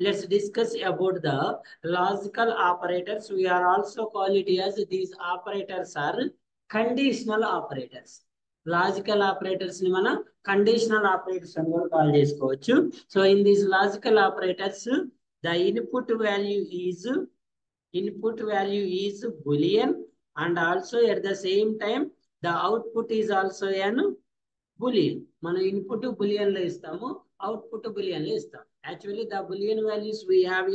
let's discuss about the logical operators. We are also call it as these operators are conditional operators. Lagical operators ni mana conditional operators అని కూడా call చేసుకోవచ్చు. So in these logical operators, the input value is boolean, and also at the same time the output is also an boolean. మనం input bullion లో ఇస్తాము, output bullion లో ఇస్తాం. Actually the boolean values we have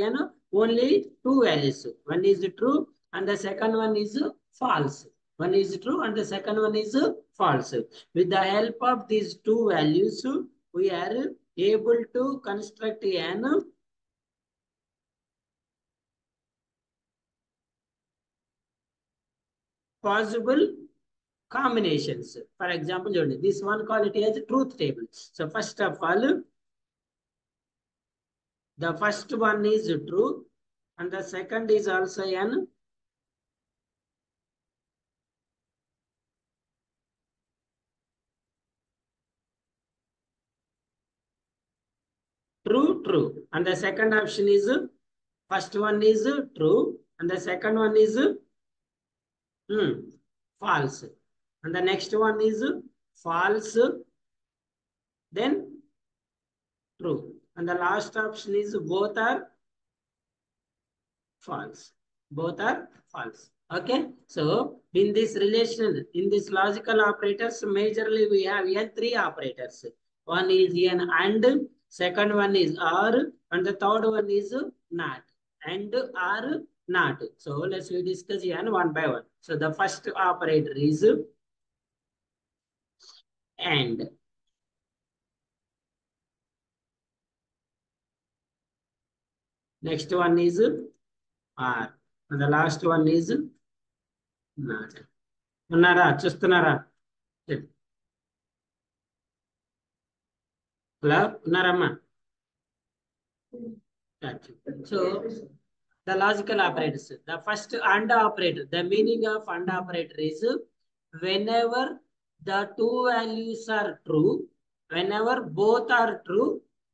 only two values. One is true and the second one is false. One is true and the second one is false. With the help of these two values, we are able to construct an possible combinations. For example, this one call it as truth table. So first of all, the first one is true and the second is also an true, and the second option is first one is true and the second one is false, and the next one is false, then true, and the last option is both are false. Both are false. Okay, so in this relation, in this logical operators, majorly we have here three operators. One is an and, second one is or, and the third one is not. And or not. So let's discuss here one by one. So the first operator is and. Next one is R. And the last one is not. ఉన్నారా చూస్తున్నారా? Hello ఉన్నారమ్మా? So the logical operators, the first AND operator, the meaning of AND operator is whenever the two values are true, whenever both are true,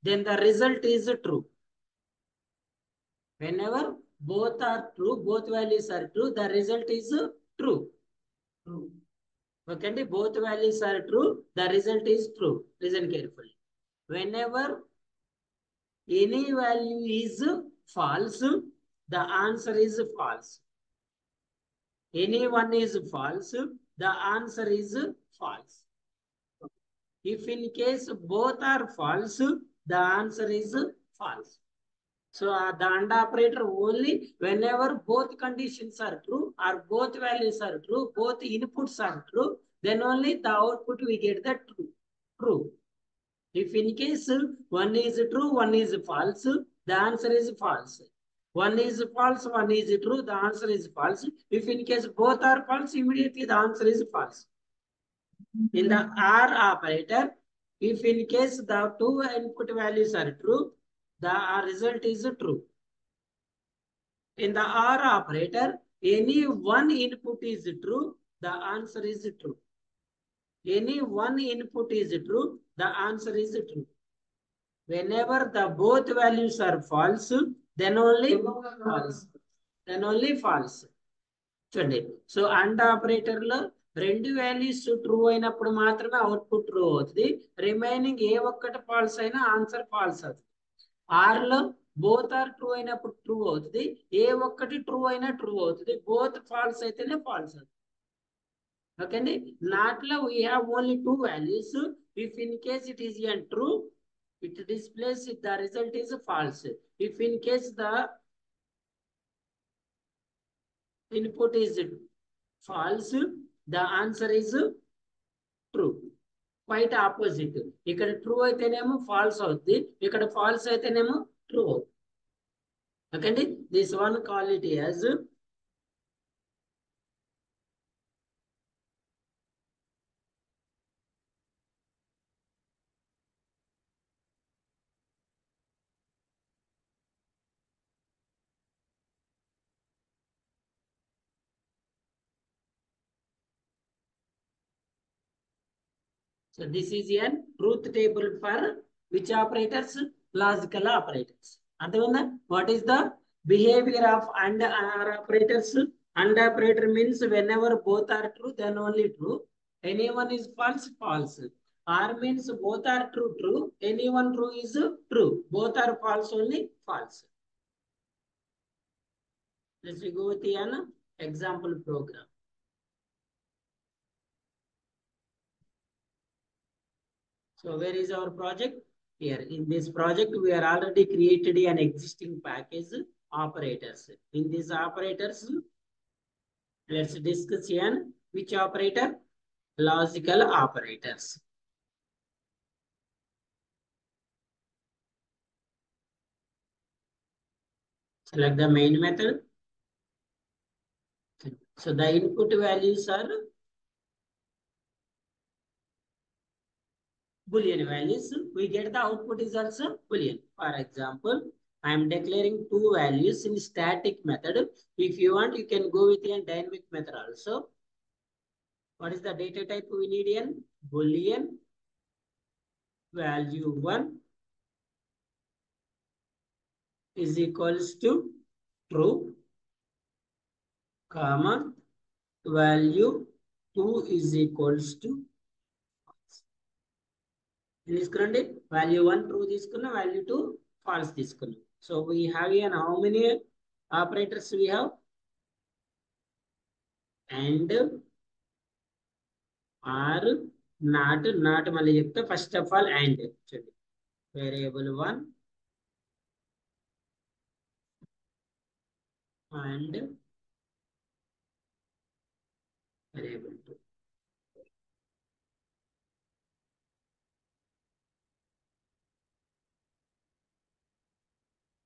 then the result is true. Whenever both are true, both values are true, the result is true. Okay, both values are true, the result is true. Listen carefully. Whenever any value is false, the answer is false. Any one is false, the answer is false. If in case both are false, the answer is false. So the AND operator only whenever both conditions are true or both values are true, both inputs are true, then only the output we get the true. If in case one is true, one is false, the answer is false. One is false, one is true, the answer is false. If in case both are false, immediately the answer is false. In the OR operator, if in case the two input values are true, the result is true. In the OR operator, any one input is true, the answer is true. Any one input is true, the answer is true. Whenever the both values are false, then only false. Then only false. చూడండి, so AND operator లో రెండు values true అయినప్పుడు మాత్రమే output true అవుతుంది. Remaining ఏ ఒక్కటి false అయినా answer false అవుతుంది. ఆర్ లో బోత్ ఆర్ ట్రూ అయినప్పుడు ట్రూ అవుతుంది, ఏ ఒక్కటి ట్రూ అయినా ట్రూ అవుతుంది, బోత్ ఫాల్స్ అయితేనే ఫాల్స్ అవుతుంది. ఓకే అండి. నాట్ లో we have only two values. If in case it is an true, it displays the result is false. If in case the input is false, the answer is true. Quite opposite. ఇక్కడ true అయితేనేమో falls అవుతుంది, ఇక్కడ falls అయితేనేమో true అవుతుంది. Okay అండి. This one call it as so this is a truth table for which operators? Logical operators. అర్థమైందా? What is the behaviour of and or operators? And operator means whenever both are true then only true, any one is false false. Or means both are true true, any one true is true, both are false only false. Let's go with an example program. So where is our project? Here in this project we are already created an existing package operators. In these operators let's discuss here which operator? Logical operators. Select the main method. So the input values are Boolean values. We get the output is also Boolean. For example, I am declaring two values in static method. If you want, you can go with a dynamic method also. What is the data type we need in? Boolean value 1 is equals to true, comma, value 2 is equals to false. This value 1 true తీసుకున్న, value 2 false తీసుకున్న. So we have here how many operators we have? And are not మళ్ళీ చెప్తా. First of all and చూడండి, variable 1 and variable 2.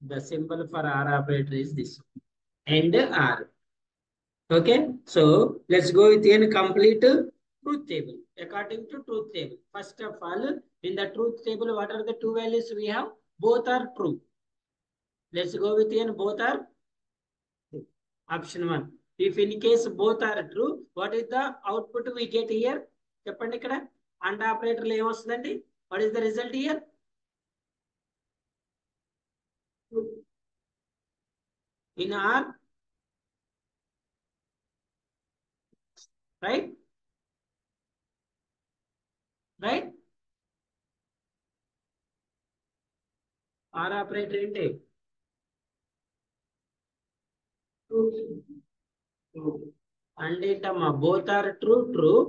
The symbol for R operator is this and R. Okay, so let's go with a complete truth table. According to truth table, first of all, in the truth table, what are the two values we have? Both are true. Let's go with a both are true. Option 1. If in case both are true, what is the output we get here? చెప్పండి ఇక్కడ and operator లో ఏమొస్తుందండి? What is the result here? In R, right? Right? R operator ఏంటి? And ఏంటమ్మా? Both are true true.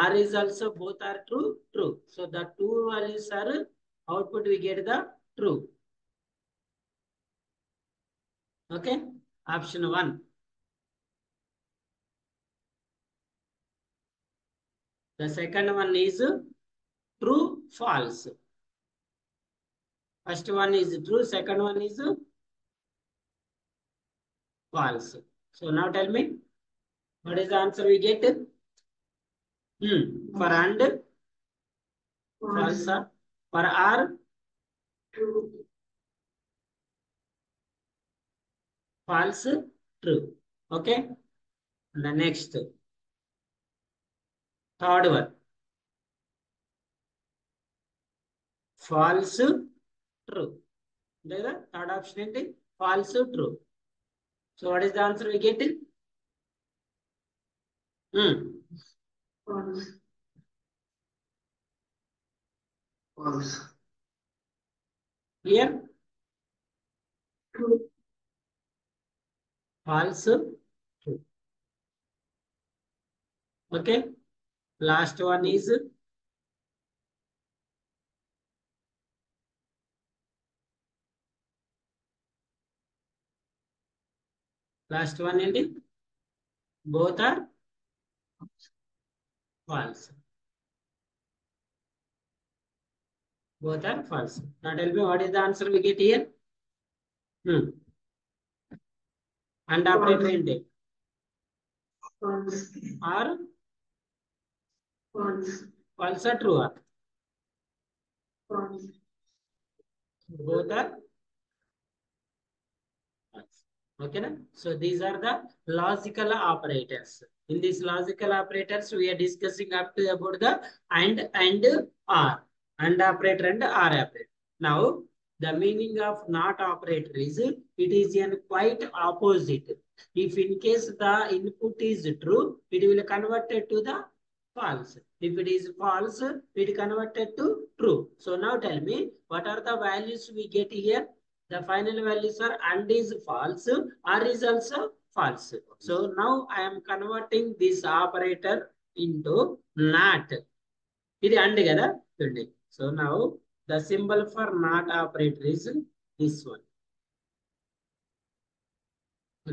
R is also both are true true. So the two values are output we get the true. Okay, option 1. The second one is true false. First one is true, second one is false. So now tell me, what is the answer we get? For and false, for R true, false true. Okay, and the next third one, false true. Third option is false true. So what is the answer we get? False. False. Here true. False true. Okay, last one is last one and both are false. Both are false. Now tell me, what is the answer we get here? And operator ఏంటి? False. Or false. False or true? False. Both are false. Okay, na? So these are the logical operators. In these logical operators, we are discussing up to about the and R, and operator and R operator. Now The meaning of not operator is it is an quite opposite. If in case the input is true, it will convert it to the false. If it is false, it converted to true. So now tell me, what are the values we get here? The final values are and is false, or is also false. So now I am converting this operator into not. ఇది and కదా చూడండి. So now the symbol for not operator is this one.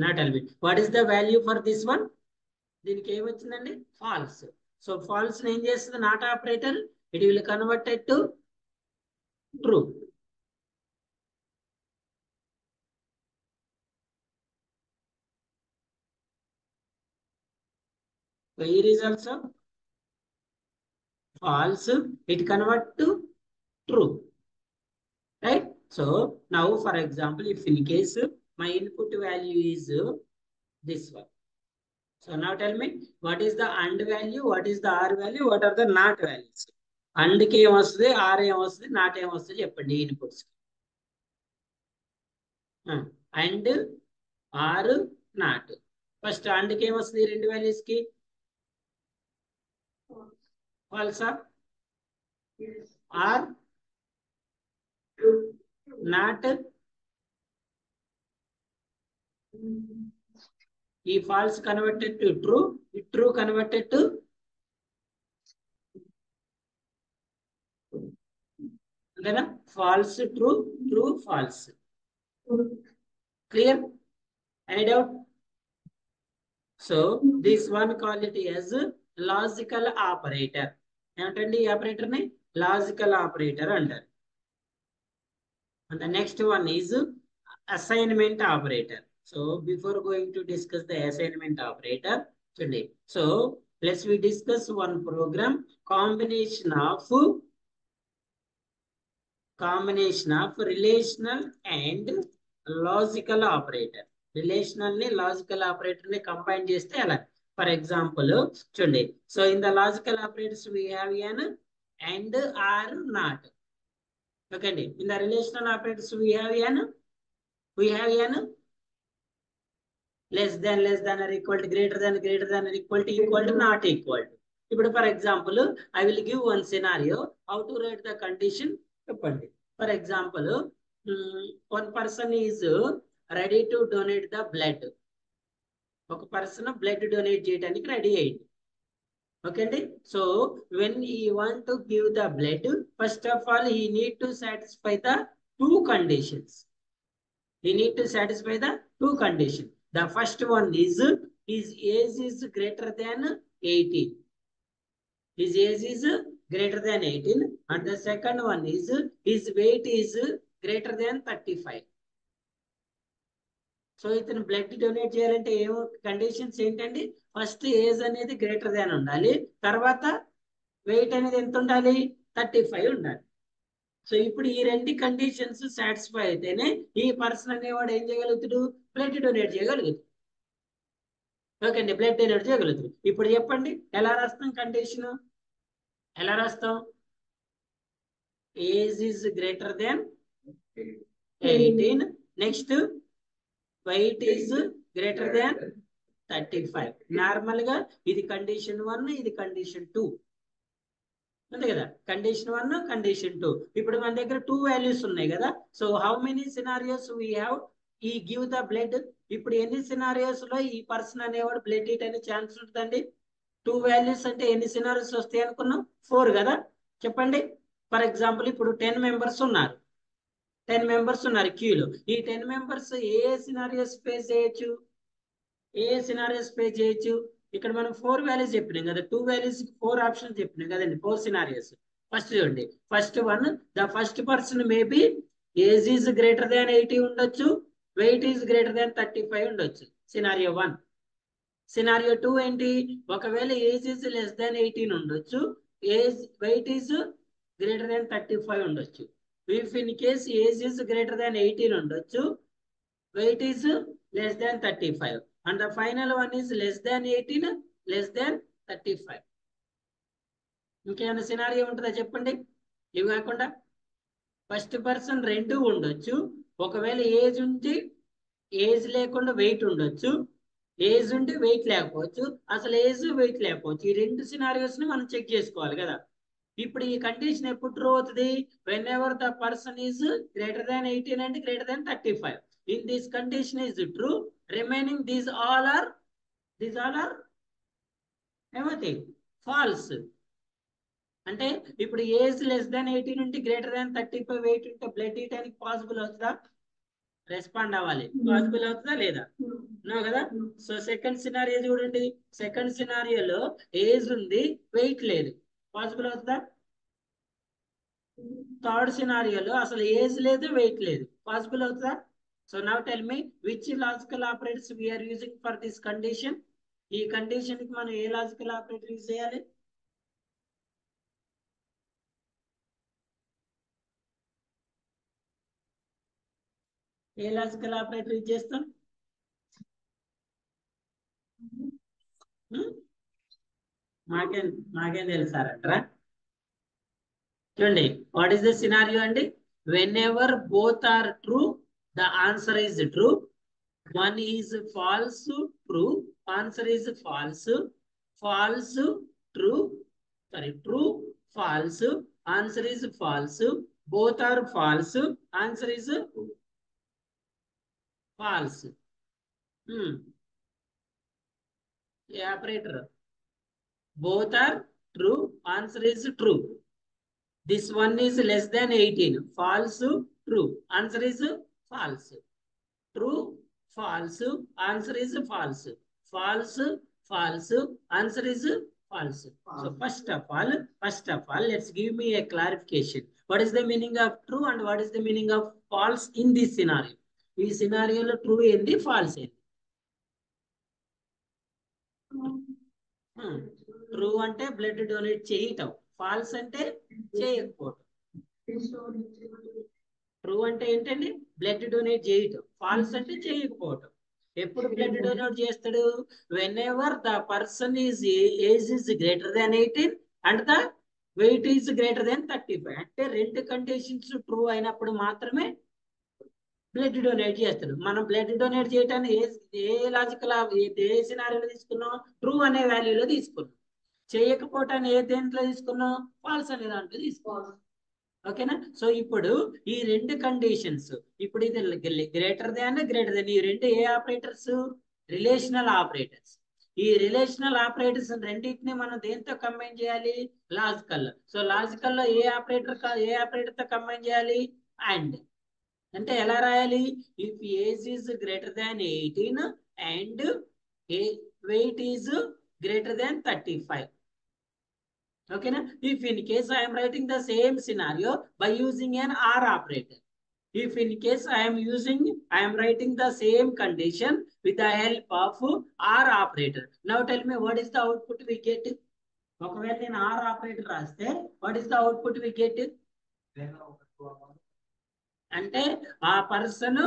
Now tell me, what is the value for this one? దీనికి ఏమొచ్చిందండి? False. So false ఏం చేస్తుంది not operator? It will convert it to true. So here is also false. It convert to true. Right? So now for example, if in case my input value is this one. So now tell me, what is the AND value? What is the OR value? What are the NOT values? AND కి ఏం వస్తుంది, OR ఏం వస్తుంది, NOT ఏం వస్తుంది చెప్పండి inputs. AND, OR, NOT. First AND కి ఏం వస్తుంది రెండు వాల్యూస్ కి? ఫాల్సా? OR, NOT. ఈ false converted to true, true converted to అంతేనా? false true, true false. Clear? Any doubt? So this one call it as logical operator. ఏమంటండి ఈ operator ని? లాజికల్ ఆపరేటర్ అంటారు. And the next one is assignment operator. So before going to discuss the assignment operator today, so let's we discuss one program, combination of relational and logical operator. Relational ni logical operator ni combine cheste ala. For example chunde, so in the logical operators we have an and, or, not. Okay, in the relational operators we have an less than or equal to, greater than or equal to, not equal to. ఇప్పుడు for example I will give one scenario how to write the condition చెప్పండి. For example one person is ready to donate the blood. ఒక person blood donate చేయడానికి ready అయ్యింది. Okay అండి. So when he want to give the blood, first of all he need to satisfy the two conditions. He need to satisfy the two conditions. The first one is his age is greater than 18. His age is greater than 18. And the second one is his weight is greater than 35. So ఇతను blood donate చేయాలంటే ఏమో conditions ఏంటండి? First age అనేది greater than ఉండాలి, తర్వాత wait అనేది ఎంత ఉండాలి? 35 ఉండాలి. సో ఇప్పుడు ఈ రెండు కండిషన్స్ సాటిస్ఫై అయితేనే ఈ పర్సన్ అనేవాడు ఏం చేయగలుగుతాడు? బ్లడ్ డొనేట్ చేయగలుగుతాడు. ఓకే అండి, బ్లడ్ డొనేట్ చేయగలుగుతాడు. ఇప్పుడు చెప్పండి ఎలా రాస్తాం కండిషన్? ఎలా రాస్తాం? Age is greater than 18. Next weight is greater than 35. Normal గా ఇది కండిషన్ 1, ఇది కండిషన్ 2 అంతే కదా. Condition 1, condition 2. ఇప్పుడు మన దగ్గర 2 వాల్యూస్ ఉన్నాయి కదా. So how many scenarios we have ఈ గివ్ ద బ్లడ్? ఇప్పుడు ఎన్ని సినారియోస్ లో ఈ పర్సన్ అనేవాడు బ్లడ్ ఇట్ అనే ఛాన్స్ ఉంటుందండి? 2 వాల్యూస్ అంటే ఎన్ని సినారియోస్ వస్తాయి అనుకున్నాం? 4 కదా. చెప్పండి. ఫర్ ఎగ్జాంపుల్ ఇప్పుడు 10 మెంబర్స్ ఉన్నారు. 10 మెంబర్స్ ఉన్నారు క్యూలో. ఈ 10 మెంబర్స్ ఏ సినారియోస్ ఫేస్ చేయొచ్చు? ఇక్కడ మనం 4 వాల్యూస్ చెప్పినాం కదా. 2 వాల్యూస్ 4 ఆప్షన్స్ చెప్పినాం కదండి. 4 సినారియోస్. ఫస్ట్ చూడండి, first one, the first person maybe age is greater దాన్ 80 ఉండొచ్చు, వెయిట్ ఈజ్ గ్రేటర్ దాన్ 35 ఉండొచ్చు. సినారియో 1. సినారియో 2 ఏంటి? ఒకవేళ ఏజ్ ఈజ్ లెస్ దాన్ 18 ఉండొచ్చు, వెయిట్ ఈజ్ గ్రేటర్ దాన్ 35 ఉండొచ్చు. If in case age is greater than 18 ఉండొచ్చు, weight is less than 35, and the final one is less than 18, less than 35. ఇంకేమైనా scenario ఉంటుందా చెప్పండి ఇవి కాకుండా? ఫస్ట్ పర్సన్ రెండు ఉండొచ్చు. ఒకవేళ ఏజ్ ఉంటే ఏజ్ లేకుండా వెయిట్ ఉండొచ్చు, ఏజ్ ఉంటే వెయిట్ లేకపోవచ్చు, అసలు ఏజ్ వెయిట్ లేకపోవచ్చు. ఈ రెండు సినారియోస్ ని మనం చెక్ చేసుకోవాలి కదా. ఇప్పుడు ఈ కండిషన్ ఎప్పుడు ట్రూ అవుతుంది? Whenever the person is greater than 18 అండ్ గ్రేటర్ దాన్ 35. In this condition is true. Remaining these all are ఏమవుతాయి? ఫాల్స్. అంటే ఇప్పుడు ఏజ్ లెస్ దాన్ 18 ఉంటే గ్రేటర్ దాన్ 35 వెయిట్ ఉంటే బ్లడ్ ఇయటానికి పాసిబుల్ అవుతుందా? రెస్పాండ్ అవ్వాలి. పాసిబుల్ అవుతుందా లేదా? నో కదా. సో సెకండ్ సినారియో చూడండి. సెకండ్ సినారియోలో ఏజ్ ఉంది, వెయిట్ లేదు. పాసిబుల్ అవుతుందా? థర్డ్ సినారియోలో అసలు ఏజ్ లేదు, వెయిట్ లేదు. పాసిబుల్ అవుతుందా? So now tell me which logical operators we're using for this condition. ఈ కండిషన్ కి మనం ఏ లాజికల్ ఆపరేటర్ యూజ్ చేయాలి? ఏ లాజికల్ ఆపరేటర్ యూజ్ చేస్తాం? మాకేం తెలుసారంటారా? చూడండి, వాట్ ఈస్ ద సినారియో అండి? Whenever both are true, the answer is true. One is false, true, answer is false. False, true, sorry, true, false, answer is false. Both are false, answer is false. ఏ operator? Both are true, answer is true. This one is less than 18, false, true, answer is false. True, false, answer is false. False, false, answer is false. So first of all, let's give me a clarification. What is the meaning of true and what is the meaning of false in this scenario? This scenario lo true endi, false endi? True అంటే blood donate చేయటం, falls అంటే చేయకపోవటం. True అంటే ఏంటండి? Blood donate చేయటం. Falls అంటే చేయకపోవటం. ఎప్పుడు బ్లడ్ డొనేట్ చేస్తాడు? Whenever the person is age is greater than 18 and the weight is greater దాన్ 35. అంటే రెండు కండిషన్స్ ట్రూ అయినప్పుడు మాత్రమే బ్లడ్ డొనేట్ చేస్తాడు. మనం బ్లడ్ డొనేట్ చేయటాన్ని ఏ లాజికల్ ఏ సినారియోలో తీసుకున్నాం? ట్రూ అనే వాల్యూలో తీసుకున్నాం. చేయకపోవటాన్ని ఏ దేంట్లో తీసుకున్నాం? ఫాల్స్ అనే దాంట్లో తీసుకున్నాం. ఓకేనా? సో ఇప్పుడు ఈ రెండు కండిషన్స్, ఇప్పుడు ఇది గ్రేటర్ దాన్ ఈ రెండు ఏ ఆపరేటర్స్? Relational operators. ఈ రిలేషనల్ ఆపరేటర్స్ రెండింటిని మనం దేంతో కంబైన్ చేయాలి? లాజికల్. సో లాజికల్ లో ఏ ఆపరేటర్ తో కంబైన్ చేయాలి? అండ్. అంటే ఎలా రాయాలి? If age is greater than 18 and weight is greater than 35. Okay na? If in case I am writing the same scenario by using an or operator. If in case I am writing the same condition with the help of or operator. Now tell me what is the output we get? ఒకవేళ నేను or operator రాస్తే what is the output we get? అంటే ఆ person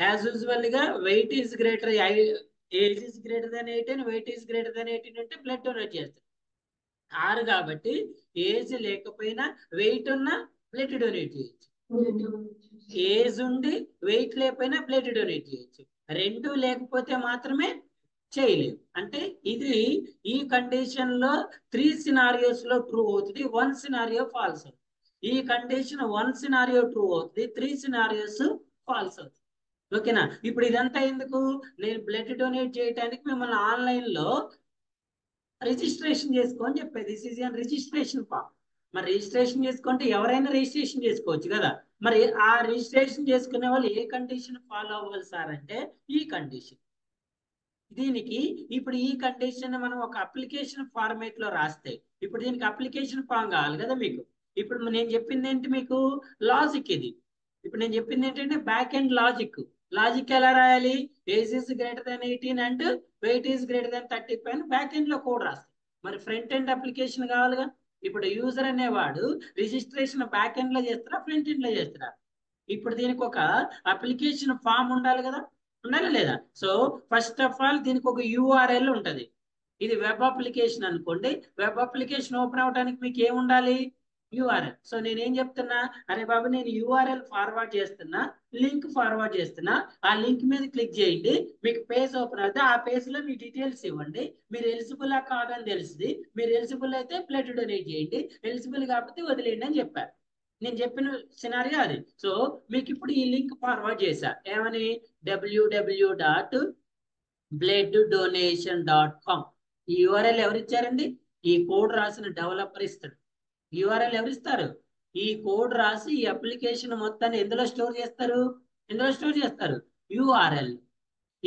as usual గా weight is greater, age is greater than 18, weight is greater than 18 అంటే blood donate చేస్తారు. 6 కాబట్టి age లేకపోయినా వెయిట్ ఉన్నా బ్లడ్ డొనేట్ చేయొచ్చు. ఏజ్ ఉండి వెయిట్ లేకపోయినా బ్లడ్ డొనేట్ చేయొచ్చు. రెండు లేకపోతే మాత్రమే చేయలేము. అంటే ఇది ఈ కండిషన్ లో 3 సినారియోస్ లో ట్రూ అవుతుంది, 1 సినారియో ఫాల్స్ అవుతుంది. ఈ కండిషన్ 1 సినారియో ట్రూ అవుతుంది, 3 సినారియోస్ ఫాల్స్ అవుతుంది. ఓకేనా? ఇప్పుడు ఇదంతా ఎందుకు? నేను బ్లడ్ డొనేట్ చేయడానికి మిమ్మల్ని ఆన్లైన్ లో రిజిస్ట్రేషన్ చేసుకోని చెప్పేది. This is an registration form. మరి రిజిస్ట్రేషన్ చేసుకుంటే ఎవరైనా రిజిస్ట్రేషన్ చేసుకోవచ్చు కదా. మరి ఆ రిజిస్ట్రేషన్ చేసుకునే వాళ్ళు ఏ కండిషన్ ఫాలో అవ్వాలి సార్ అంటే ఈ కండిషన్. దీనికి ఇప్పుడు ఈ కండిషన్ మనం ఒక అప్లికేషన్ ఫార్మేట్ లో రాస్తే, ఇప్పుడు దీనికి అప్లికేషన్ ఫామ్ కావాలి కదా మీకు. ఇప్పుడు నేను చెప్పింది ఏంటి మీకు? లాజిక్ ఇది. ఇప్పుడు నేను చెప్పింది ఏంటంటే బ్యాక్ ఎండ్ లాజిక్. లాజిక్ ఎలా రాయాలి? Age is greater than 18 and weight is greater దాన్ 35 అని బ్యాక్ ఎండ్ లో కోడ్ రాస్తాం. మరి ఫ్రంట్ ఎండ్ అప్లికేషన్ కావాలిగా. ఇప్పుడు యూజర్ అనేవాడు రిజిస్ట్రేషన్ బ్యాక్ ఎండ్ లో చేస్తారా, ఫ్రంట్ ఎండ్ లో చేస్తారా? ఇప్పుడు దీనికి ఒక అప్లికేషన్ ఫామ్ ఉండాలి కదా, ఉండాలి లేదా? సో ఫస్ట్ ఆఫ్ ఆల్ దీనికి ఒక URL ఉంటది. ఇది వెబ్ అప్లికేషన్ అనుకోండి. వెబ్ అప్లికేషన్ ఓపెన్ అవడానికి మీకు ఏముండాలి? యూఆర్ఎల్. సో నేనేం చెప్తున్నా, అరే బాబు నేను యూఆర్ఎల్ ఫార్వర్డ్ చేస్తున్నా, లింక్ ఫార్వర్డ్ చేస్తున్నా, ఆ లింక్ మీద క్లిక్ చేయండి, మీకు పేజ్ ఓపెన్ అవుతుంది, ఆ పేజ్ లో మీ డీటెయిల్స్ ఇవ్వండి, మీరు ఎలిజిబుల్ కాదని తెలుస్తుంది, మీరు ఎలిజిబుల్ అయితే బ్లడ్ డొనేట్ చేయండి, ఎలిజిబుల్ కాకపోతే వదిలేయండి అని చెప్పారు. నేను చెప్పిన సినారియో అది. సో మీకు ఇప్పుడు ఈ లింక్ ఫార్వర్డ్ చేశా, ఏమని, www.blooddonation.com. ఈ యూఆర్ఎల్ ఎవరు ఇచ్చారండి? ఈ కోడ్ రాసిన డెవలపర్ ఇస్తాడు. యూఆర్ఎల్ ఎవరు ఇస్తారు? ఈ కోడ్ రాసి ఈ అప్లికేషన్ మొత్తాన్ని ఎందులో స్టోర్ చేస్తారు? ఎందులో స్టోర్ చేస్తారు? యూఆర్ఎల్.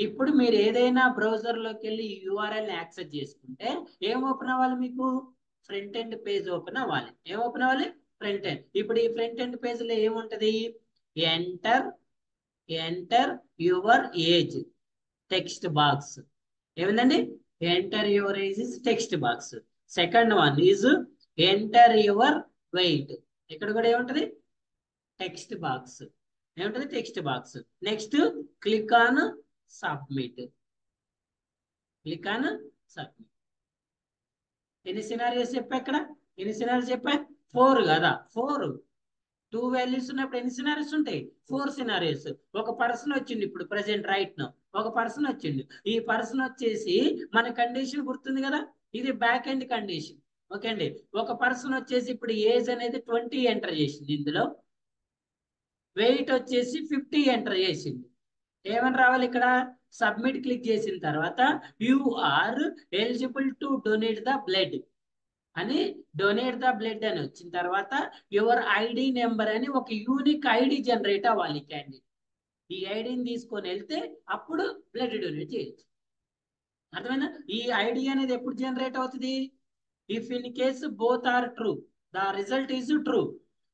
ఇప్పుడు మీరు ఏదైనా బ్రౌజర్ లోకి వెళ్ళి యూఆర్ఎల్ యాక్సెస్ చేసుకుంటే ఏం ఓపెన్ అవ్వాలి? మీకు ఫ్రంట్ ఎండ్ పేజ్ ఓపెన్ అవ్వాలి. ఏం ఓపెన్ అవ్వాలి? Front end. ఇప్పుడు ఈ ఫ్రంట్ ఎండ్ పేజ్ లో ఏముంటది? Enter your age text box. ఏమిందండి? Enter your age is text box. Second one is enter your weight. ఇక్కడ కూడా ఏముంటది? Text box. ఏముంటది? Text box. Next click on submit. Click on submit. ఎన్ని scenarios చెప్పా ఇక్కడ? ఎన్ని సినారియోస్ చెప్పా? 4 కదా? 4. 2 వాల్యూస్ ఉన్నప్పుడు ఎన్ని సినారియోస్ ఉంటాయి? 4 సినారియోస్. ఒక పర్సన్ వచ్చింది ఇప్పుడు ప్రెసెంట్ రైట్ నౌ, ఒక పర్సన్ వచ్చిండు. ఈ పర్సన్ వచ్చేసి మన కండిషన్ గుర్తుంది కదా, ఇది బ్యాక్ ఎండ్ కండిషన్. ఓకే అండి. ఒక పర్సన్ వచ్చేసి ఇప్పుడు ఏజ్ అనేది 20 ఎంటర్ చేసింది, ఇందులో వెయిట్ వచ్చేసి 50 ఎంటర్ చేసింది. ఏమని రావాలి ఇక్కడ? సబ్మిట్ క్లిక్ చేసిన తర్వాత you are eligible to donate the blood అని, డొనేట్ ద బ్లడ్ అని వచ్చిన తర్వాత యువర్ ఐడి నెంబర్ అని ఒక యూనిక్ ఐడి జనరేట్ అవ్వాలి క్యాండిడేట్. ఈ ఐడిని తీసుకొని వెళ్తే అప్పుడు బ్లడ్ డొనేట్ చేయొచ్చు. అర్థమైందా? ఈ ఐడి అనేది ఎప్పుడు జనరేట్ అవుతుంది? If in case both are true, the result is true,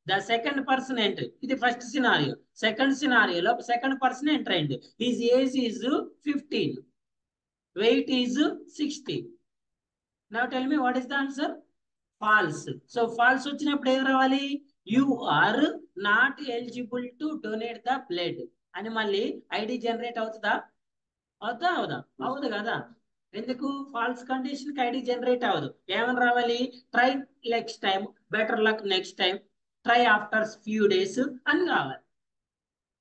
the second person enter. ఇది ఫస్ట్ సినారియో. సెకండ్ సినారియోలో సెకండ్ పర్సన్ ఎంటర్ అయింది. His age is 15, weight is 60. Now tell me what is the answer? False. So false వచ్చినప్పుడు ఏం రావాలి? You are not eligible to donate the blood అని మళ్ళీ ID generate అవుతుందా? అవుదా? అవుదు కదా. ఎందుకు? ఫాల్స్ కండిషన్ కి ఐడి జనరేట్ అవ్వదు. ఏమని రావాలి? Try next time, better luck next time, try after few days అని రావాలి.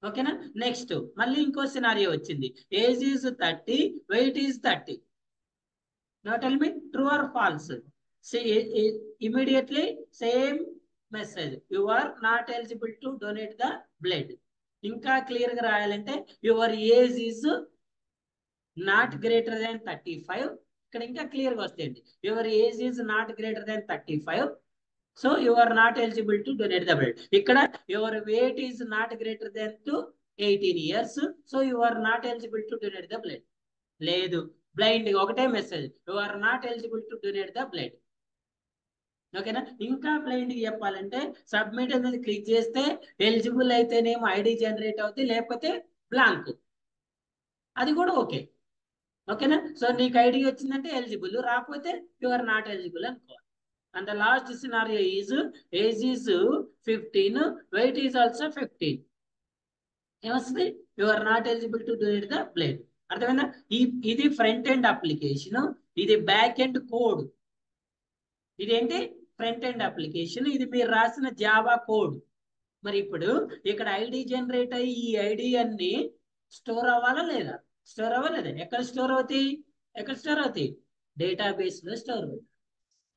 ఓకేనా? నెక్స్ట్ మళ్ళీ ఇంకో సినారియో వచ్చింది. Age is 30, weight is 30. Now tell me true or false? Immediately same message, you are not eligible to donate the blood. ఇంకా clear గా రాయాలంటే your age is not greater దాన్ 35. ఇక్కడ ఇంకా క్లియర్ గా వస్తాయండి. Your age is not greater than 35, so you are not eligible to donate the blood. ఇక్కడ your weight is not greater than 18 years, so you are not eligible to donate the blood. లేదు, blind ఒకటే message, you are not eligible to donate the blood. ఓకేనా? ఇంకా blind చెప్పాలంటే submit అనేది click చేస్తే eligible అయితేనేమో ID generate అవుతుంది, లేకపోతే బ్లాంక్. అది కూడా ఓకే. ఓకేనా? సో నీకు ఐడి వచ్చిందంటే ఎలిజిబుల్, రాకపోతే యు ఆర్ నాట్ ఎలిజిబుల్ అనుకోవాలి. And the last scenario is age is 15, weight is also 15. ఏమొస్తుంది? You are not eligible to donate the blood. అర్థమైందా? ఇది ఫ్రంట్ ఎండ్ అప్లికేషన్, ఇది బ్యాక్ ఎండ్ కోడ్. ఇదేంటి? Front end application, ఇది మీరు రాసిన Java code. మరి ఇప్పుడు ఇక్కడ ఐడి జనరేట్ అయ్యి ఈ ఐడి అన్ని స్టోర్ అవ్వాలా లేదా? స్టోర్ అవ్వలేదా? ఎక్కడ స్టోర్ అవుతాయి? ఎక్కడ స్టోర్ అవుతాయి? డేటాబేస్ లో స్టోర్ అవుతాయి.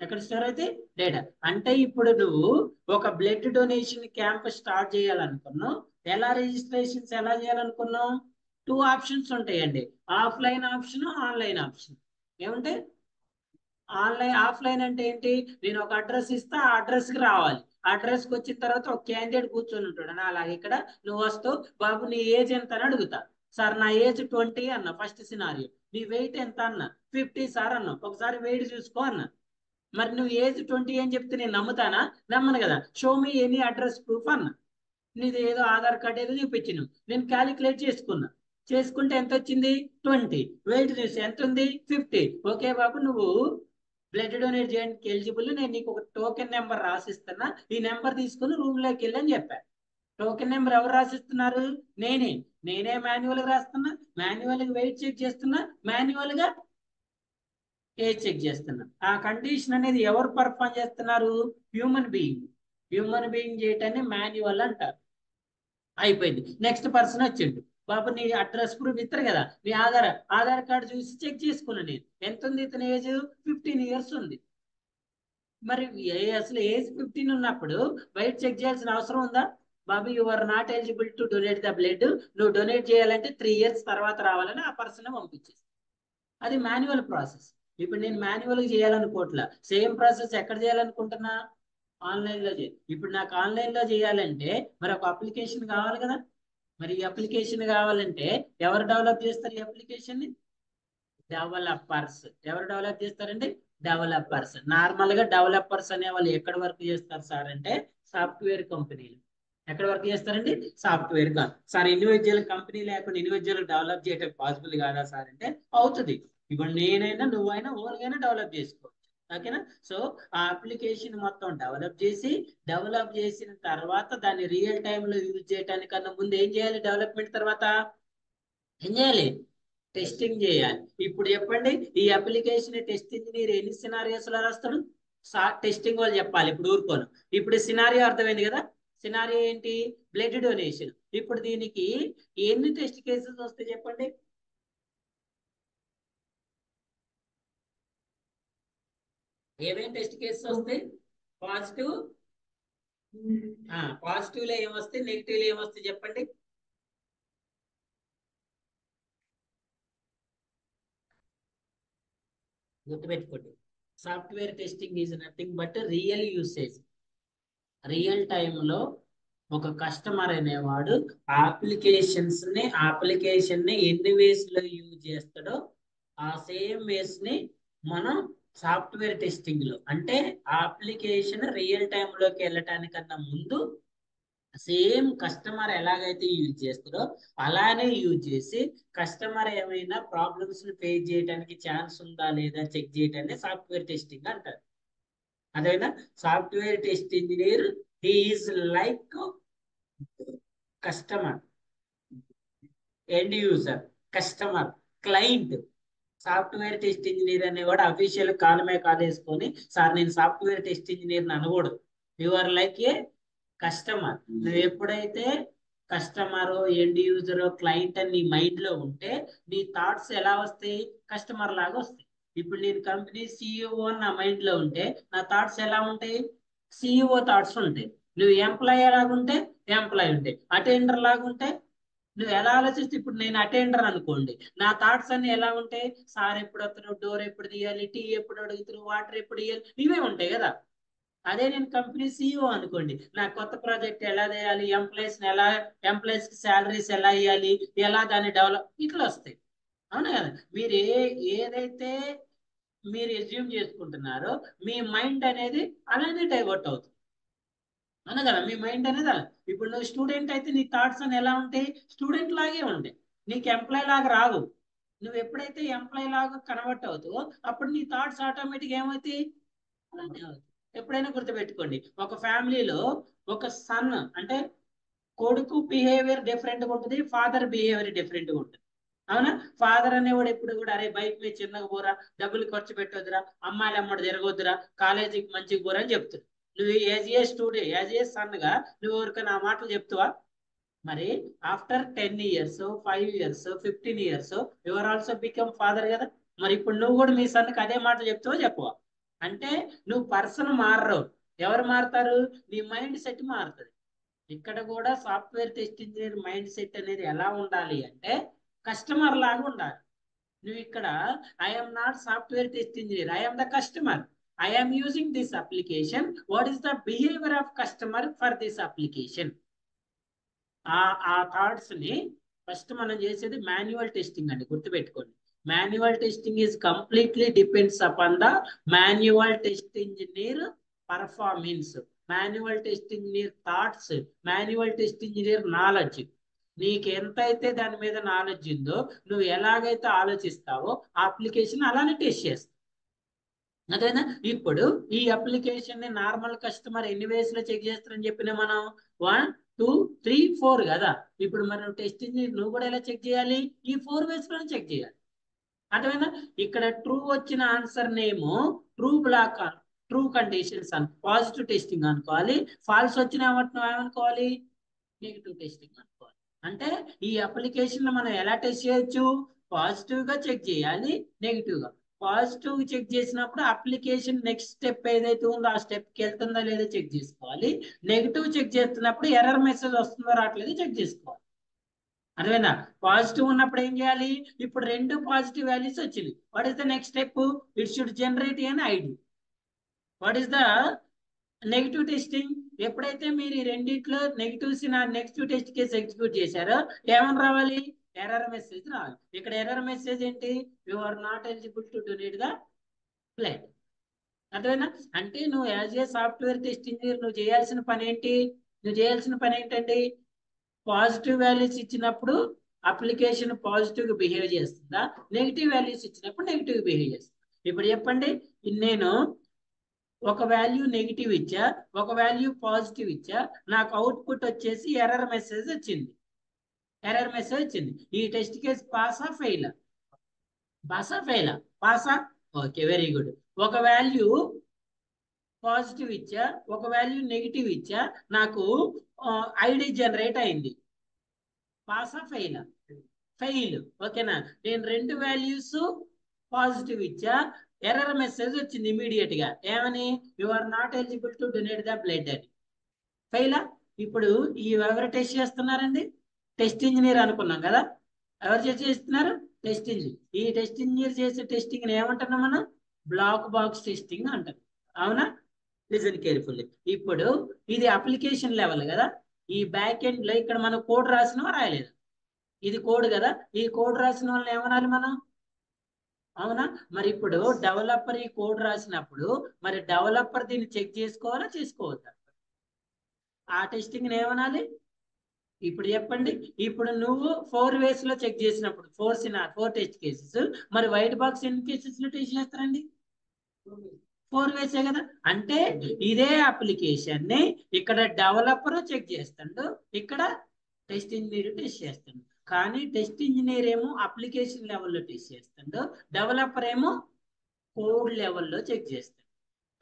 ఎక్కడ స్టోర్ అవుతాయి? డేటా. అంటే ఇప్పుడు నువ్వు ఒక బ్లడ్ డొనేషన్ క్యాంప్ స్టార్ట్ చేయాలనుకున్నావు, ఎలా రిజిస్ట్రేషన్స్ ఎలా చేయాలనుకున్నావు? 2 ఆప్షన్స్ ఉంటాయండి, ఆఫ్లైన్ ఆప్షన్, ఆన్లైన్ ఆప్షన్. ఏముంటాయి? ఆఫ్లైన్ అంటే ఏంటి? నేను ఒక అడ్రస్ ఇస్తా, ఆ అడ్రస్ కి రావాలి. అడ్రస్ కి వచ్చిన తర్వాత ఒక క్యాండిడేట్ కూర్చొని ఉంటాడు. అలాగే ఇక్కడ నువ్వు వస్తావు, బాబు నీ ఏజ్ ఎంత అని అడుగుతా. సార్ నా ఏజ్ 20 అన్న ఫస్ట్ సినారియో. నీ వెయిట్ ఎంత అన్న? 50 సార్ అన్న. ఒకసారి వెయిట్ చూసుకో అన్న. మరి నువ్వు ఏజ్ 20 అని చెప్తే నేను నమ్ముతానా? నమ్మను కదా. Show me any address proof అన్న. నీది ఏదో ఆధార్ కార్డ్ ఏదో చూపించిన, నేను క్యాలిక్యులేట్ చేసుకున్నా. చేసుకుంటే ఎంత వచ్చింది? 20. వెయిట్ చూసి ఎంత ఉంది? 50. ఓకే బాబు, నువ్వు బ్లడ్ డొనేట్ చేయడానికి ఎలిజిబుల్, నేను నీకు ఒక టోకెన్ నెంబర్ రాసిస్తున్నా, ఈ నెంబర్ తీసుకుని రూమ్ లోకి వెళ్ళని చెప్పాను. టోకెన్ నెంబర్ ఎవరు రాసిస్తున్నారు? నేనే మాన్యువల్ గా రాస్తున్నా, మాన్యువల్ గా వెయిట్ చెక్ చేస్తున్నా, మాన్యువల్ గా ఏజ్ చెక్ చేస్తున్నా. ఆ కండిషన్ అనేది ఎవరు పర్ఫామ్ చేస్తున్నారు? Human being. హ్యూమన్ బీయింగ్ చేయటాన్ని మాన్యువల్ అంటారు. అయిపోయింది. నెక్స్ట్ పర్సన్ వచ్చిండు. బాబు నీ అడ్రస్ ప్రూఫ్ ఇస్తారు కదా, నీ ఆధార్ కార్డు చూసి చెక్ చేసుకున్నాను నేను. ఎంత ఉంది ఇతని ఏజ్? 15 years ఉంది. మరి అసలు ఏజ్ 15 ఉన్నప్పుడు బయట చెక్ చేయాల్సిన అవసరం ఉందా? బాబు you are not eligible to donate the blood, నువ్వు డొనేట్ చేయాలంటే 3 years తర్వాత రావాలని ఆ పర్సన్ పంపించేసి, అది మాన్యువల్ ప్రాసెస్. ఇప్పుడు నేను మాన్యువల్ చేయాలనుకోవట్లా, సేమ్ ప్రాసెస్ ఎక్కడ చేయాలనుకుంటున్నా? ఆన్లైన్ లో చేయాలి. ఇప్పుడు నాకు ఆన్లైన్ లో చేయాలంటే మరి ఒక అప్లికేషన్ కావాలి కదా. మరి ఈ అప్లికేషన్ కావాలంటే ఎవరు డెవలప్ చేస్తారు ఈ అప్లికేషన్ ని? డెవలపర్స్. ఎవరు డెవలప్ చేస్తారండి? డెవలపర్స్. నార్మల్ గా డెవలపర్స్ అనే వాళ్ళు ఎక్కడ వర్క్ చేస్తారు సార్ అంటే సాఫ్ట్వేర్ కంపెనీలు. ఎక్కడ వర్క్ చేస్తారండి? సాఫ్ట్వేర్ గా. సార్ ఇండివిజువల్ కంపెనీ లేకుండా ఇండివిజువల్ డెవలప్ చేయడం పాసిబుల్ కాదా సార్ అంటే అవుతుంది. ఇప్పుడు నేనైనా నువ్వైనా ఓన్గానే డెవలప్ చేసుకోవచ్చు. ఓకేనా? సో ఆ అప్లికేషన్ మొత్తం డెవలప్ చేసిన తర్వాత దాన్ని రియల్ టైమ్ లో యూజ్ చేయడానికన్నా ముందు ఏం చేయాలి? డెవలప్మెంట్ తర్వాత ఏం చేయాలి? టెస్టింగ్ చేయాలి. ఇప్పుడు చెప్పండి, ఈ అప్లికేషన్ టెస్ట్ ఇంజనీర్ ఎన్ని సినారియోస్ లో రాస్తాడు? టెస్టింగ్ వాళ్ళు చెప్పాలి. ఇప్పుడు ఊరుకోను. ఇప్పుడు సినారియో అర్థమైంది కదా. సినారియో ఏంటి? Blood donation. ఇప్పుడు దీనికి ఎన్ని టెస్ట్ కేసెస్ వస్తాయి చెప్పండి? ఏమేమి టెస్ట్ కేసెస్ వస్తాయి? పాజిటివ్ పాజిటివ్ లో ఏమొస్తాయి, నెగిటివ్ లో ఏమొస్తాయి చెప్పండి? గుర్తుపెట్టుకోండి, software testing is nothing but real usage. Real టైంలో ఒక కస్టమర్ అనేవాడు అప్లికేషన్ ని ఎన్ని వేస్ లో యూజ్ చేస్తాడో ఆ సేమ్ వేస్ ని మనం సాఫ్ట్వేర్ టెస్టింగ్ లో, అంటే ఆ అప్లికేషన్ రియల్ టైమ్ లోకి వెళ్ళటానికన్నా ముందు సేమ్ కస్టమర్ ఎలాగైతే యూజ్ చేస్తారో అలానే యూజ్ చేసి కస్టమర్ ఏమైనా ప్రాబ్లమ్స్ ని ఫేస్ చేయడానికి ఛాన్స్ ఉందా లేదా చెక్ చేయడాన్ని సాఫ్ట్వేర్ టెస్టింగ్ అంటారు. అదేనా? Software test engineer is like customer, end user, customer, client. Software test engineer అనేవాడు అఫీషియల్ కాలమే కాదేసుకొని సార్ నేను సాఫ్ట్వేర్ టెస్ట్ ఇంజనీర్ అనకూడదు. You are like a customer. నువ్వు ఎప్పుడైతే కస్టమర్, ఎండ్ యూజర్, క్లయింట్ అని నీ మైండ్ లో ఉంటే నీ థాట్స్ ఎలా వస్తాయి? కస్టమర్ లాగా వస్తాయి. ఇప్పుడు నేను కంపెనీ సిఇఓ అని నా మైండ్ లో ఉంటే నా థాట్స్ ఎలా ఉంటాయి? సిఇఓ థాట్స్ ఉంటాయి. నువ్వు ఎంప్లాయీ లాగుంటే ఎంప్లాయీ ఉంటాయి. అటెండర్ లాగుంటే నువ్వు ఎలా ఆలోచిస్తే, ఇప్పుడు నేను అటెండర్ అనుకోండి, నా థాట్స్ అన్ని ఎలా ఉంటాయి? సార్ ఎప్పుడు వస్తారు, డోర్ ఎప్పుడు తీయాలి, టీ ఎప్పుడు అడుగుతారు, వాటర్ ఎప్పుడు ఇవ్వాలి, ఇవే ఉంటాయి కదా. అదే నేను కంపెనీ సిఇఓ అనుకోండి, నా కొత్త ప్రాజెక్ట్ ఎలా చేయాలి, ఎంప్లాయీస్ కి శాలరీస్ ఎలా ఇవ్వాలి, ఎలా దాన్ని డెవలప్, ఇట్లా వస్తాయి. అవునా కదా? మీరు ఏదైతే మీరు ఎజ్యూమ్ చేసుకుంటున్నారో మీ మైండ్ అనేది అలానే డైవర్ట్ అవుతుంది. అవునా కదా? మీ మైండ్ అనేది అలా. ఇప్పుడు నువ్వు స్టూడెంట్ అయితే నీ థాట్స్ అని ఎలా ఉంటాయి? స్టూడెంట్ లాగే ఉంటాయి. నీకు ఎంప్లాయ్ లాగా రావు. నువ్వు ఎప్పుడైతే ఎంప్లాయ్ లాగా కన్వర్ట్ అవుతావో అప్పుడు నీ థాట్స్ ఆటోమేటిక్ ఏమవుతాయి? అలానే అవుతాయి. ఎప్పుడైనా గుర్తుపెట్టుకోండి, ఒక ఫ్యామిలీలో ఒక సన్ అంటే కొడుకు బిహేవియర్ డిఫరెంట్గా ఉంటుంది, ఫాదర్ బిహేవియర్ డిఫరెంట్గా ఉంటుంది. అవునా? ఫాదర్ అనేవాడు ఎప్పుడు కూడా అరే బైక్ మీద చిన్నగా పోరా, డబ్బులు ఖర్చు పెట్టొద్దురా, అమ్మాయిలు అమ్మడు తిరగొద్దురా, కాలేజీకి మంచిగా పోరా అని చెప్తాడు. నువ్వు యాజ్ ఏ సన్ గా నువ్వు ఎవరికైనా ఆ మాటలు చెప్తావా? మరి after 10 years, 5 years, 15 years your also become father కదా. మరి ఇప్పుడు నువ్వు కూడా మీ సన్కి అదే మాట చెప్తావా చెప్పవా? అంటే నువ్వు పర్సన్ మారరు. ఎవరు మారుతారు? నీ మైండ్ సెట్ మారుతుంది. ఇక్కడ కూడా software test engineer mind set అనేది ఎలా ఉండాలి అంటే కస్టమర్ లాగా ఉండాలి. నువ్వు ఇక్కడ I'm not software test engineer, I'm the customer, I'm using this application, what is the behaviour of customer for this application. ఆ థాట్స్ ని ఫస్ట్ మనం చేసేది మాన్యువల్ టెస్టింగ్ అండి, గుర్తుపెట్టుకోండి. Manual testing is completely depends upon the manual test engineer performance, manual test engineer thoughts, manual test engineer knowledge. నీకు ఎంతైతే దాని మీద నాలెడ్జ్ ఉందో నువ్వు ఎలాగైతే ఆలోచిస్తావో ఆ అప్లికేషన్ అలానే టెస్ట్ చేస్తావు. అదేనా? ఇప్పుడు ఈ అప్లికేషన్ ని నార్మల్ కస్టమర్ ఎన్ని వేస్ లో చెక్ చేస్తారని చెప్పిన మనం 1, 2, 3, 4 కదా. ఇప్పుడు మనం టెస్ట్ నువ్వు కూడా ఎలా చెక్ చేయాలి? ఈ 4 వేస్ లో చెక్ చేయాలి. అర్థమైందా? ఇక్కడ ట్రూ వచ్చిన ఆన్సర్ నేమో true block true conditions positive testing అనుకోవాలి. ఫాల్స్ వచ్చిన ఏమనుకోవాలి, నెగిటివ్ టెస్టింగ్ అనుకోవాలి. అంటే ఈ అప్లికేషన్ లో మనం ఎలా టెస్ట్ చేయొచ్చు, పాజిటివ్ గా చెక్ చేయాలి, నెగిటివ్ గా. పాజిటివ్ చెక్ చేసినప్పుడు అప్లికేషన్ నెక్స్ట్ స్టెప్ ఏదైతే ఉందో ఆ స్టెప్ కి వెళ్తుందా లేదో చెక్ చేసుకోవాలి. నెగిటివ్ చెక్ చేస్తున్నప్పుడు ఎర్రర్ మెసేజ్ వస్తుందో రావట్లేదో చెక్ చేసుకోవాలి. అర్థమైందా? పాజిటివ్ ఉన్నప్పుడు ఏం చేయాలి, ఇప్పుడు రెండు పాజిటివ్ వాల్యూస్ వచ్చింది. What is the next step, it should generate an ID. What is the negative testing, ఎప్పుడైతే మీరు ఈ రెండిట్లో నెగిటివ్ టెస్ట్ కేసు ఎగ్జిక్యూట్ చేశారో ఏమని రావాలి, ఎర్రర్ మెసేజ్ రావాలి. ఇక్కడ ఎర్రర్ మెసేజ్ ఏంటి, you are not eligible to donate the blood. అర్థమైనా? అంటే నువ్వు as a software test engineer నువ్వు చేయాల్సిన పని ఏంటి, నువ్వు చేయాల్సిన పని ఏంటండి, పాజిటివ్ వాల్యూస్ ఇచ్చినప్పుడు అప్లికేషన్ పాజిటివ్ గా బిహేవ్ చేస్తుందా, నెగిటివ్ వాల్యూస్ ఇచ్చినప్పుడు నెగిటివ్ బిహేవ్ చేస్తుందా. ఇప్పుడు చెప్పండి, నేను ఒక వాల్యూ నెగిటివ్ ఇచ్చా, ఒక వాల్యూ పాజిటివ్ ఇచ్చా, నాకు అవుట్పుట్ వచ్చేసి ఎర్రర్ మెసేజ్ వచ్చింది. ఎర్రర్ మెసేజ్ వచ్చింది. ఈ టెస్ట్ కేసు పాసా ఫెయిల్, పాసా ఫెయిల్, పాసా, ఓకే వెరీ గుడ్. ఒక వాల్యూ పాజిటివ్ ఇచ్చా, ఒక వాల్యూ నెగిటివ్ ఇచ్చా, నాకు ఐడి జనరేట్ అయింది. పాసా ఫెయిల్, ఫెయిల్. ఓకేనా? నేను రెండు వాల్యూస్ పాజిటివ్ ఇచ్చా, ఎర్రర్ మెసేజ్ వచ్చింది ఇమీడియట్ గా, ఏమని, you are not eligible to donate the blood అని. ఫెయిలా? ఇప్పుడు ఈ ఎవరు టెస్ట్ చేస్తున్నారండి, టెస్ట్ ఇంజనీర్ అనుకున్నాం కదా. ఎవరు చేస్తున్నారు, టెస్ట్ ఇంజనీర్. ఈ టెస్ట్ ఇంజనీర్ చేసే టెస్టింగ్ ఏమంటున్నాం మనం, బ్లాక్ బాక్స్ టెస్టింగ్ అంటాం. అవునా? Listen carefully. ఇప్పుడు ఇది అప్లికేషన్ లెవెల్ కదా, ఈ బ్యాక్ ఎండ్ లో ఇక్కడ మనం కోడ్ రాసినా రాయలేదు, ఇది కోడ్ కదా, ఈ కోడ్ రాసిన వాళ్ళని ఏమనాలి మనం, అవునా? మరి ఇప్పుడు డెవలపర్ ఈ కోడ్ రాసినప్పుడు మరి డెవలపర్ దీన్ని చెక్ చేసుకోవాలా చేసుకోవద్దా, ఆ టెస్టింగ్ ఏమనాలి, ఇప్పుడు చెప్పండి. ఇప్పుడు నువ్వు 4 ways లో చెక్ చేసినప్పుడు 4 టెస్ట్ కేసెస్, మరి వైట్ బాక్స్ ఎన్ని కేసెస్ లో టెస్ట్ చేస్తారండి, 4 ways కదా. అంటే ఇదే అప్లికేషన్ ని ఇక్కడ డెవలపర్ చెక్ చేస్తాడు, ఇక్కడ టెస్ట్ ఇంజనీర్ టెస్ట్ చేస్తాడు. కానీ టెస్ట్ ఇంజనీర్ ఏమో అప్లికేషన్ లెవెల్లో టెస్ట్ చేస్తాడు, డెవలపర్ ఏమో కోడ్ లెవెల్లో చెక్ చేస్తాడు.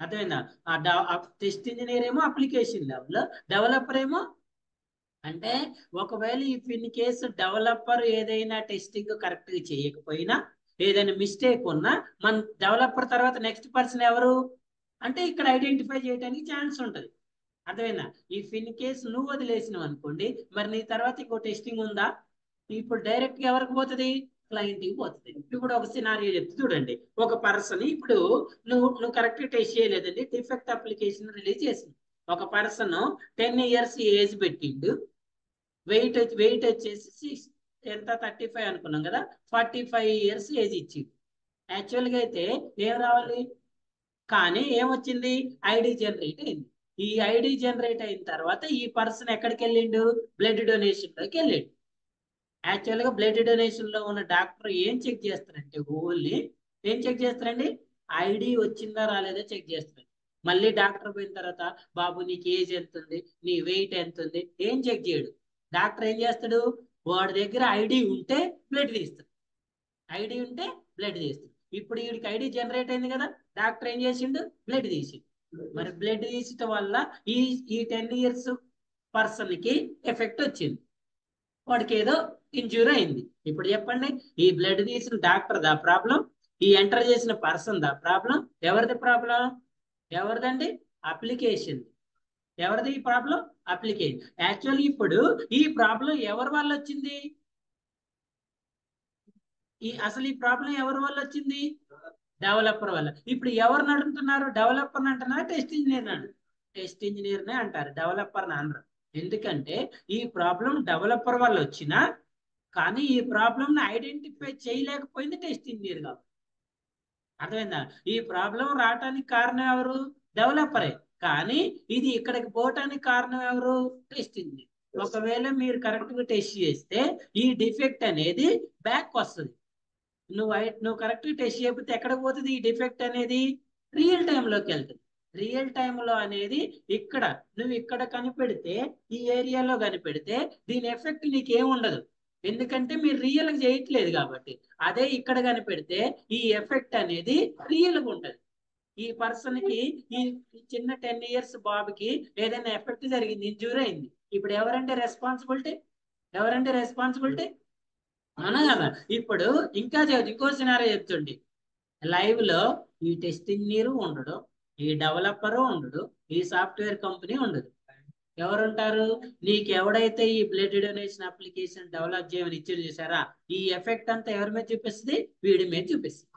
అర్థమైందా? టెస్ట్ ఇంజనీర్ ఏమో అప్లికేషన్ లెవెల్, డెవలపర్ ఏమో, అంటే ఒకవేళ ఇఫ్ ఇన్ కేసు డెవలపర్ ఏదైనా టెస్టింగ్ కరెక్ట్ గా చేయకపోయినా, ఏదైనా మిస్టేక్ ఉన్నా, మన డెవలపర్ తర్వాత నెక్స్ట్ పర్సన్ ఎవరు అంటే ఇక్కడ ఐడెంటిఫై చేయడానికి ఛాన్స్ ఉంటుంది. అర్థమైందా? ఇఫ్ ఇన్ కేసు నువ్వు వదిలేసినావు అనుకోండి, మరి నీ తర్వాత ఇంకో టెస్టింగ్ ఉందా, ఇప్పుడు డైరెక్ట్ గా ఎవరికి పోతుంది, క్లయింట్ కి పోతుంది. ఇప్పుడు ఒక సినారియో చెప్తే చూడండి, ఒక పర్సన్ ఇప్పుడు నువ్వు కరెక్ట్ టెస్ట్ చేయలేదండి, డిఫెక్ట్ అప్లికేషన్ రిలీజ్ చేసింది. ఒక పర్సన్ 10 years ఏజ్ పెట్టిండు, వెయిట్ వచ్చేసి ఎంత 35 అనుకున్నాం కదా, 45 years ఏజ్ ఇచ్చింది. యాక్చువల్గా అయితే ఏం రావాలి, కానీ ఏమొచ్చింది, ఐడి జనరేట్ అయింది. ఈ ఐడి జనరేట్ అయిన తర్వాత ఈ పర్సన్ ఎక్కడికి వెళ్ళిండు, బ్లడ్ డొనేషన్ లోకి వెళ్ళిండు. యాక్చువల్గా బ్లడ్ డొనేషన్ లో ఉన్న డాక్టర్ ఏం చెక్ చేస్తారంటే ఓన్లీ ఏం చెక్ చేస్తారండి, ఐడి వచ్చిందా రాలేదా చెక్ చేస్తారు. మళ్ళీ డాక్టర్ పోయిన తర్వాత బాబు నీకు ఏజ్ ఎంత ఉంది, నీ వెయిట్ ఎంత ఉంది, ఏం చెక్ చేయడు. డాక్టర్ ఏం చేస్తాడు, వాడి దగ్గర ఐడి ఉంటే బ్లడ్ తీస్తాడు, ఐడి ఉంటే బ్లడ్ తీస్తాడు. ఇప్పుడు వీడికి ఐడి జనరేట్ అయింది కదా, డాక్టర్ ఏం చేసిండు, బ్లడ్ తీసిండు. మరి బ్లడ్ తీసటం వల్ల ఈ 10 years పర్సన్ కి ఎఫెక్ట్ వచ్చింది, వాడికి ఏదో ఇంజ్యూర్ అయింది. ఇప్పుడు చెప్పండి, ఈ బ్లడ్ తీసిన డాక్టర్ దా ప్రాబ్లం, ఈ ఎంటర్ చేసిన పర్సన్ దా ప్రాబ్లం, ఎవరిది ప్రాబ్లం, ఎవరిదండి, అప్లికేషన్. ఎవరిది ఈ ప్రాబ్లం, అప్లికేషన్. యాక్చువల్లీ ఇప్పుడు ఈ ప్రాబ్లం ఎవరి వల్ల వచ్చింది, అసలు ఈ ప్రాబ్లం ఎవరి వల్ల వచ్చింది, డెవలపర్ వల్ల. ఇప్పుడు ఎవరిని అడుగుతున్నారు, డెవలపర్ అంటున్నారా టెస్ట్ ఇంజనీర్ అంటారు, టెస్ట్ ఇంజనీర్ నే అంటారు, డెవలపర్ అనరు. ఎందుకంటే ఈ ప్రాబ్లం డెవలపర్ వల్ల వచ్చినా కానీ ఈ ప్రాబ్లం ఐడెంటిఫై చేయలేకపోయింది టెస్ట్ ఇంజనీర్ కాబట్టి. అర్థమైందా? ఈ ప్రాబ్లం రావటానికి కారణం ఎవరు, డెవలపరే. కానీ ఇది ఇక్కడికి పోవటానికి కారణం ఎవరు, టెస్ట్ ఇంజనీర్. ఒకవేళ మీరు కరెక్ట్ గా టెస్ట్ చేస్తే ఈ డిఫెక్ట్ అనేది బ్యాక్ వస్తుంది. నువ్వు కరెక్ట్ టెస్ట్ చేయకపోతే ఎక్కడికి పోతుంది ఈ డిఫెక్ట్ అనేది, రియల్ టైంలోకి వెళ్తుంది. రియల్ టైంలో అనేది ఇక్కడ నువ్వు ఇక్కడ కనిపెడితే, ఈ ఏరియాలో కనిపెడితే దీని ఎఫెక్ట్ నీకేముండదు, ఎందుకంటే మీరు రియల్ గా చేయట్లేదు కాబట్టి. అదే ఇక్కడ కనిపెడితే ఈ ఎఫెక్ట్ అనేది రియల్ గా ఉంటది. ఈ పర్సన్ కి ఈ చిన్న 10 years బాబుకి ఏదైనా ఎఫెక్ట్ జరిగింది, ఇంజూరీ అయింది. ఇప్పుడు ఎవరంటే రెస్పాన్సిబిలిటీ? అవునా కదా? ఇప్పుడు ఇంకా ఇంకో సినారీ చెప్తుండే, లైవ్ లో ఈ టెస్ట్ ఇంజనీర్ ఉండడు, ఈ డెవలపరు ఉండడు, ఈ సాఫ్ట్వేర్ కంపెనీ ఉండదు. ఎవరుంటారు? నీకు ఎవడైతే ఈ బ్లడ్ డొనేషన్ అప్లికేషన్ డెవలప్ చేయమని ఇచ్చాడు చూసారా, ఈ ఎఫెక్ట్ అంతా ఎవరి మీద చూపిస్తుంది? వీడి మీద చూపిస్తుంది.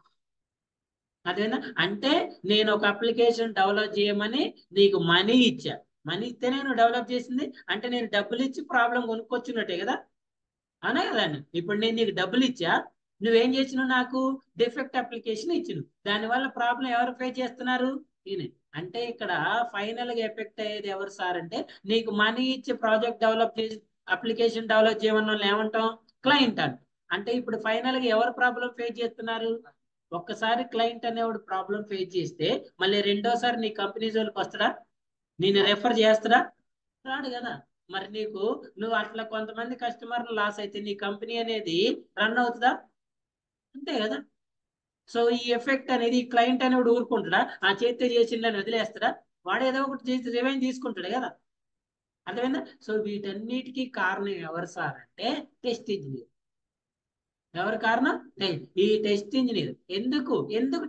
అదేనా? అంటే నేను ఒక అప్లికేషన్ డెవలప్ చేయమని నీకు మనీ ఇచ్చా, మనీ ఇస్తే నేను డెవలప్ చేసింది, అంటే నేను డబ్బులు ఇచ్చి ప్రాబ్లం కొనుక్కొచ్చినట్టే కదా, అనే కదండి. ఇప్పుడు నేను నీకు డబ్బులు ఇచ్చా, నువ్వేం చేసినావు? నాకు డిఫెక్ట్ అప్లికేషన్ ఇచ్చినావు, దానివల్ల ప్రాబ్లం ఎవరు ఫేస్ చేస్తున్నారు? ఈయన. అంటే ఇక్కడ ఫైనల్ గా ఎఫెక్ట్ అయ్యేది ఎవరు సార్ అంటే, నీకు మనీ ఇచ్చి ప్రాజెక్ట్ డెవలప్ చేసి అప్లికేషన్ డెవలప్ చేయమన్న వాళ్ళు ఏమంటాం? క్లయింట్ అంట. అంటే ఇప్పుడు ఫైనల్ గా ఎవరు ప్రాబ్లం ఫేస్ చేస్తున్నారు? ఒక్కసారి క్లయింట్ అనేవాడు ప్రాబ్లం ఫేస్ చేస్తే మళ్ళీ రెండోసారి నీ కంపెనీ జోలికి వస్తాడా? నేను రెఫర్ చేస్తాడా? రాడు కదా. మరి నీకు నువ్వు అట్లా కొంతమంది కస్టమర్లు లాస్ అయితే నీ కంపెనీ అనేది రన్ అవుతుందా? అంతే కదా. సో ఈ ఎఫెక్ట్ అనేది క్లయింట్ అనేవాడు ఊరుకుంటాడా? ఆ చేతి చేసిందని వదిలేస్తాడా? వాడు ఏదో ఒకటి చేసి రివెంజ్ తీసుకుంటాడు కదా. అర్థమైందా? సో వీటన్నిటికీ కారణం ఎవరు సార్ అంటే టెస్ట్ ఇంజనీర్. ఎవరు కారణం? ఈ టెస్ట్ ఇంజనీర్. ఎందుకు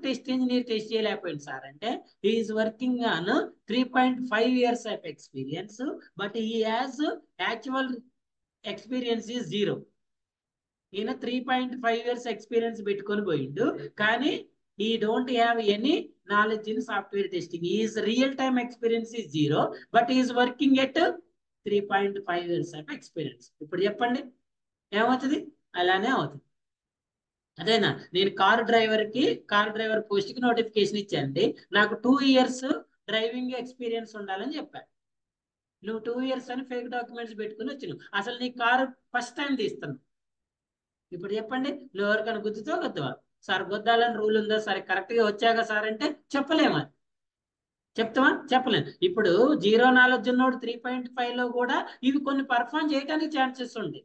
టెస్ట్ ఇంజనీర్ టెస్ట్ చేయలేకపోయింది సార్ అంటే, is working on 3.5 years of experience, but ఈ హ్యాస్ యాక్చువల్ ఎక్స్పీరియన్స్ ఈజ్ 0. ఈయన 3.5 years ఎక్స్పీరియన్స్ పెట్టుకొని పోయిండు, కానీ ఈ don't have any knowledge in software testing. Is real time experience is 0, but is working at 3.5 years of experience. ఇప్పుడు చెప్పండి ఏమవుతుంది? అలానే అవుతుంది. అదేనా? నేను కార్ డ్రైవర్ పోస్ట్ కి నోటిఫికేషన్ ఇచ్చానండి, నాకు 2 years డ్రైవింగ్ ఎక్స్పీరియన్స్ ఉండాలని చెప్పాను. నువ్వు 2 years అని ఫేక్ డాక్యుమెంట్స్ పెట్టుకుని వచ్చినావు, అసలు నీ కారు ఫస్ట్ టైం తీస్తాను. ఇప్పుడు చెప్పండి, నువ్వు ఎవరికైనా గుద్దుతావా? సార్ గుద్దాలని రూల్ ఉందా సార్, కరెక్ట్ గా వచ్చాక సార్ అంటే చెప్పలేమా? చెప్తావా? చెప్పలేము. ఇప్పుడు 0 knowledge ఉన్నోడు 3.5 లో కూడా ఇవి కొన్ని పర్ఫార్మ్ చేయడానికి ఛాన్సెస్ ఉంటాయి.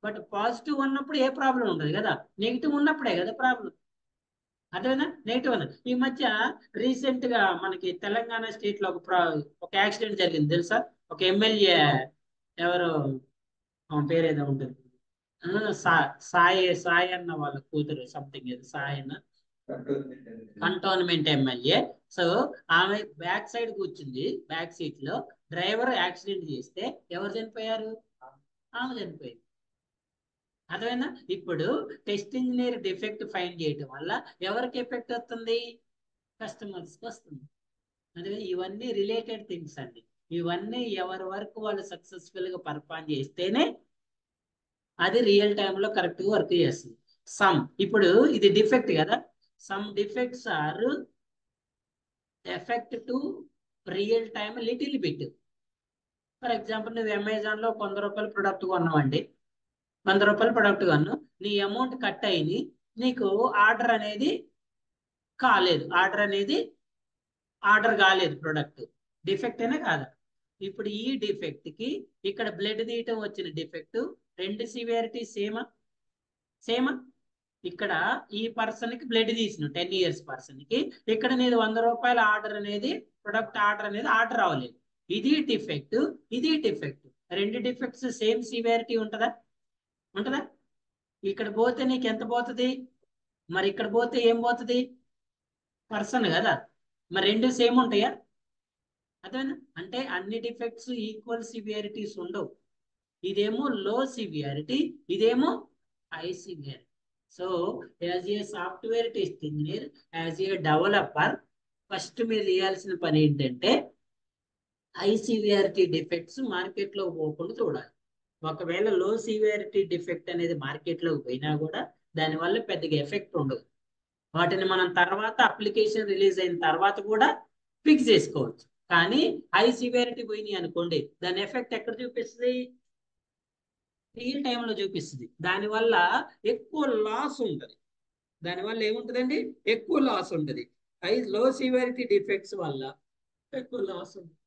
బట్ పాజిటివ్ ఉన్నప్పుడు ఏ ప్రాబ్లం ఉండదు కదా, నెగిటివ్ ఉన్నప్పుడే కదా ప్రాబ్లం. అదేనా? నెగిటివ్ అన్నది. ఈ మధ్య రీసెంట్ గా మనకి తెలంగాణ స్టేట్ లో ఒక యాక్సిడెంట్ జరిగింది తెలుసా? ఒక ఎమ్మెల్యే, ఎవరు పేరు ఏదో ఉంటుంది, సాయి సాయి అన్న వాళ్ళ కూతురు సంథింగ్, ఏదో సాయి అన్న, కంటోన్మెంట్ ఎమ్మెల్యే. సో ఆమె బ్యాక్ సైడ్ కూర్చుంది, బ్యాక్ సీట్ లో. డ్రైవర్ యాక్సిడెంట్ చేస్తే ఎవరు చనిపోయారు? ఆమె చనిపోయింది. అర్థమైందా? ఇప్పుడు టెస్ట్ ఇంజనీర్ డిఫెక్ట్ ఫైండ్ చేయడం వల్ల ఎవరికి ఎఫెక్ట్ వస్తుంది? కస్టమర్స్ కి వస్తుంది. అదే ఇవన్నీ రిలేటెడ్ థింగ్స్ అండి. ఇవన్నీ ఎవరి వరకు వాళ్ళు సక్సెస్ఫుల్ గా పర్ఫార్మ్ చేస్తేనే అది రియల్ టైమ్ లో కరెక్ట్ గా వర్క్ చేస్తుంది. ఇప్పుడు ఇది డిఫెక్ట్ కదా, some defects are affect to real time little bit. For example, నువ్వు అమెజాన్ లో 100 రూపాయల ప్రొడక్ట్ కొన్నావండి, 100 రూపాయల ప్రొడక్ట్ కొన్నావు, నీ అమౌంట్ కట్ అయింది, నీకు ఆర్డర్ అనేది కాలేదు ప్రొడక్ట్. డిఫెక్ట్ అయినా కాదా? ఇప్పుడు ఈ డిఫెక్ట్ కి ఇక్కడ బ్లడ్ తీయటం వచ్చిన డిఫెక్ట్, రెండు సివియారిటీ సేమా? ఇక్కడ ఈ పర్సన్ కి బ్లడ్ తీసిన 10 years పర్సన్ కి, ఇక్కడ నేను 100 రూపాయల ఆర్డర్ అనేది ప్రొడక్ట్ ఆర్డర్ అవ్వలేదు. ఇది డిఫెక్ట్. రెండు డిఫెక్ట్స్ సేమ్ సివియారిటీ ఉంటుందా? ఇక్కడ పోతే నీకు ఎంత పోతుంది? మరి ఇక్కడ పోతే ఏం పోతుంది? పర్సన్ కదా. మరి రెండు సేమ్ ఉంటాయా? అదేనా? అంటే అన్ని డిఫెక్ట్స్ ఈక్వల్ సివియారిటీస్ ఉండవు. ఇదేమో లో సివియారిటీ, ఇదేమో high severity. So as a software test engineer, as a developer, first మీరు చేయాల్సిన పని ఏంటంటే హై సివియారిటీ డిఫెక్ట్స్ మార్కెట్ లో పోకుండా చూడాలి. ఒకవేళ లో సివియారిటీ డిఫెక్ట్ అనేది మార్కెట్ లోకి పోయినా కూడా దానివల్ల పెద్దగా ఎఫెక్ట్ ఉండదు. వాటిని మనం తర్వాత అప్లికేషన్ రిలీజ్ అయిన తర్వాత కూడా ఫిక్స్ చేసుకోవచ్చు. కానీ హై సివియారిటీ పోయినాయి అనుకోండి, దాని ఎఫెక్ట్ ఎక్కడ చూపిస్తుంది? రియల్ టైంలో చూపిస్తుంది. దానివల్ల ఎక్కువ లాస్ ఉంటుంది. దానివల్ల ఏముంటుందండి? ఎక్కువ లాస్ ఉంటుంది. లో సివియారిటీ డిఫెక్ట్స్ వల్ల ఎక్కువ లాస్ ఉంటుంది.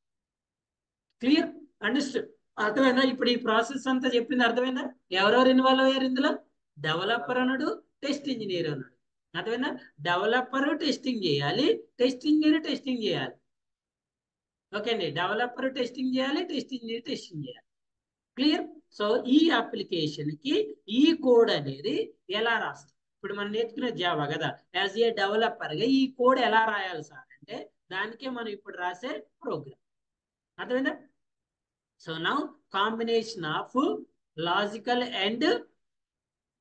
క్లియర్? అండర్స్టాండ్? అర్థమైందా? ఇప్పుడు ఈ ప్రాసెస్ అంతా చెప్పింది అర్థమైందా? ఎవరెవరు ఇన్వాల్వ్ అయ్యారు ఇందులో? డెవలపర్ అన్నాడు, టెస్ట్ ఇంజనీర్ అన్నాడు. అర్థమైందా? డెవలపర్ టెస్టింగ్ చేయాలి, టెస్టింగ్ చేయాలి. ఓకే అండి, డెవలపర్ టెస్టింగ్ చేయాలి, టెస్టింగ్ చేయాలి. క్లియర్? సో ఈ అప్లికేషన్ కి ఈ కోడ్ అనేది ఎలా రాస్తాం? ఇప్పుడు మనం నేర్చుకునే జావా కదా, యాజ్ ఏ డెవలపర్ గా ఈ కోడ్ ఎలా రాయాలి సార్ అంటే దానికే మనం ఇప్పుడు రాసే ప్రోగ్రామ్. అర్థమైందా? So now combination of logical and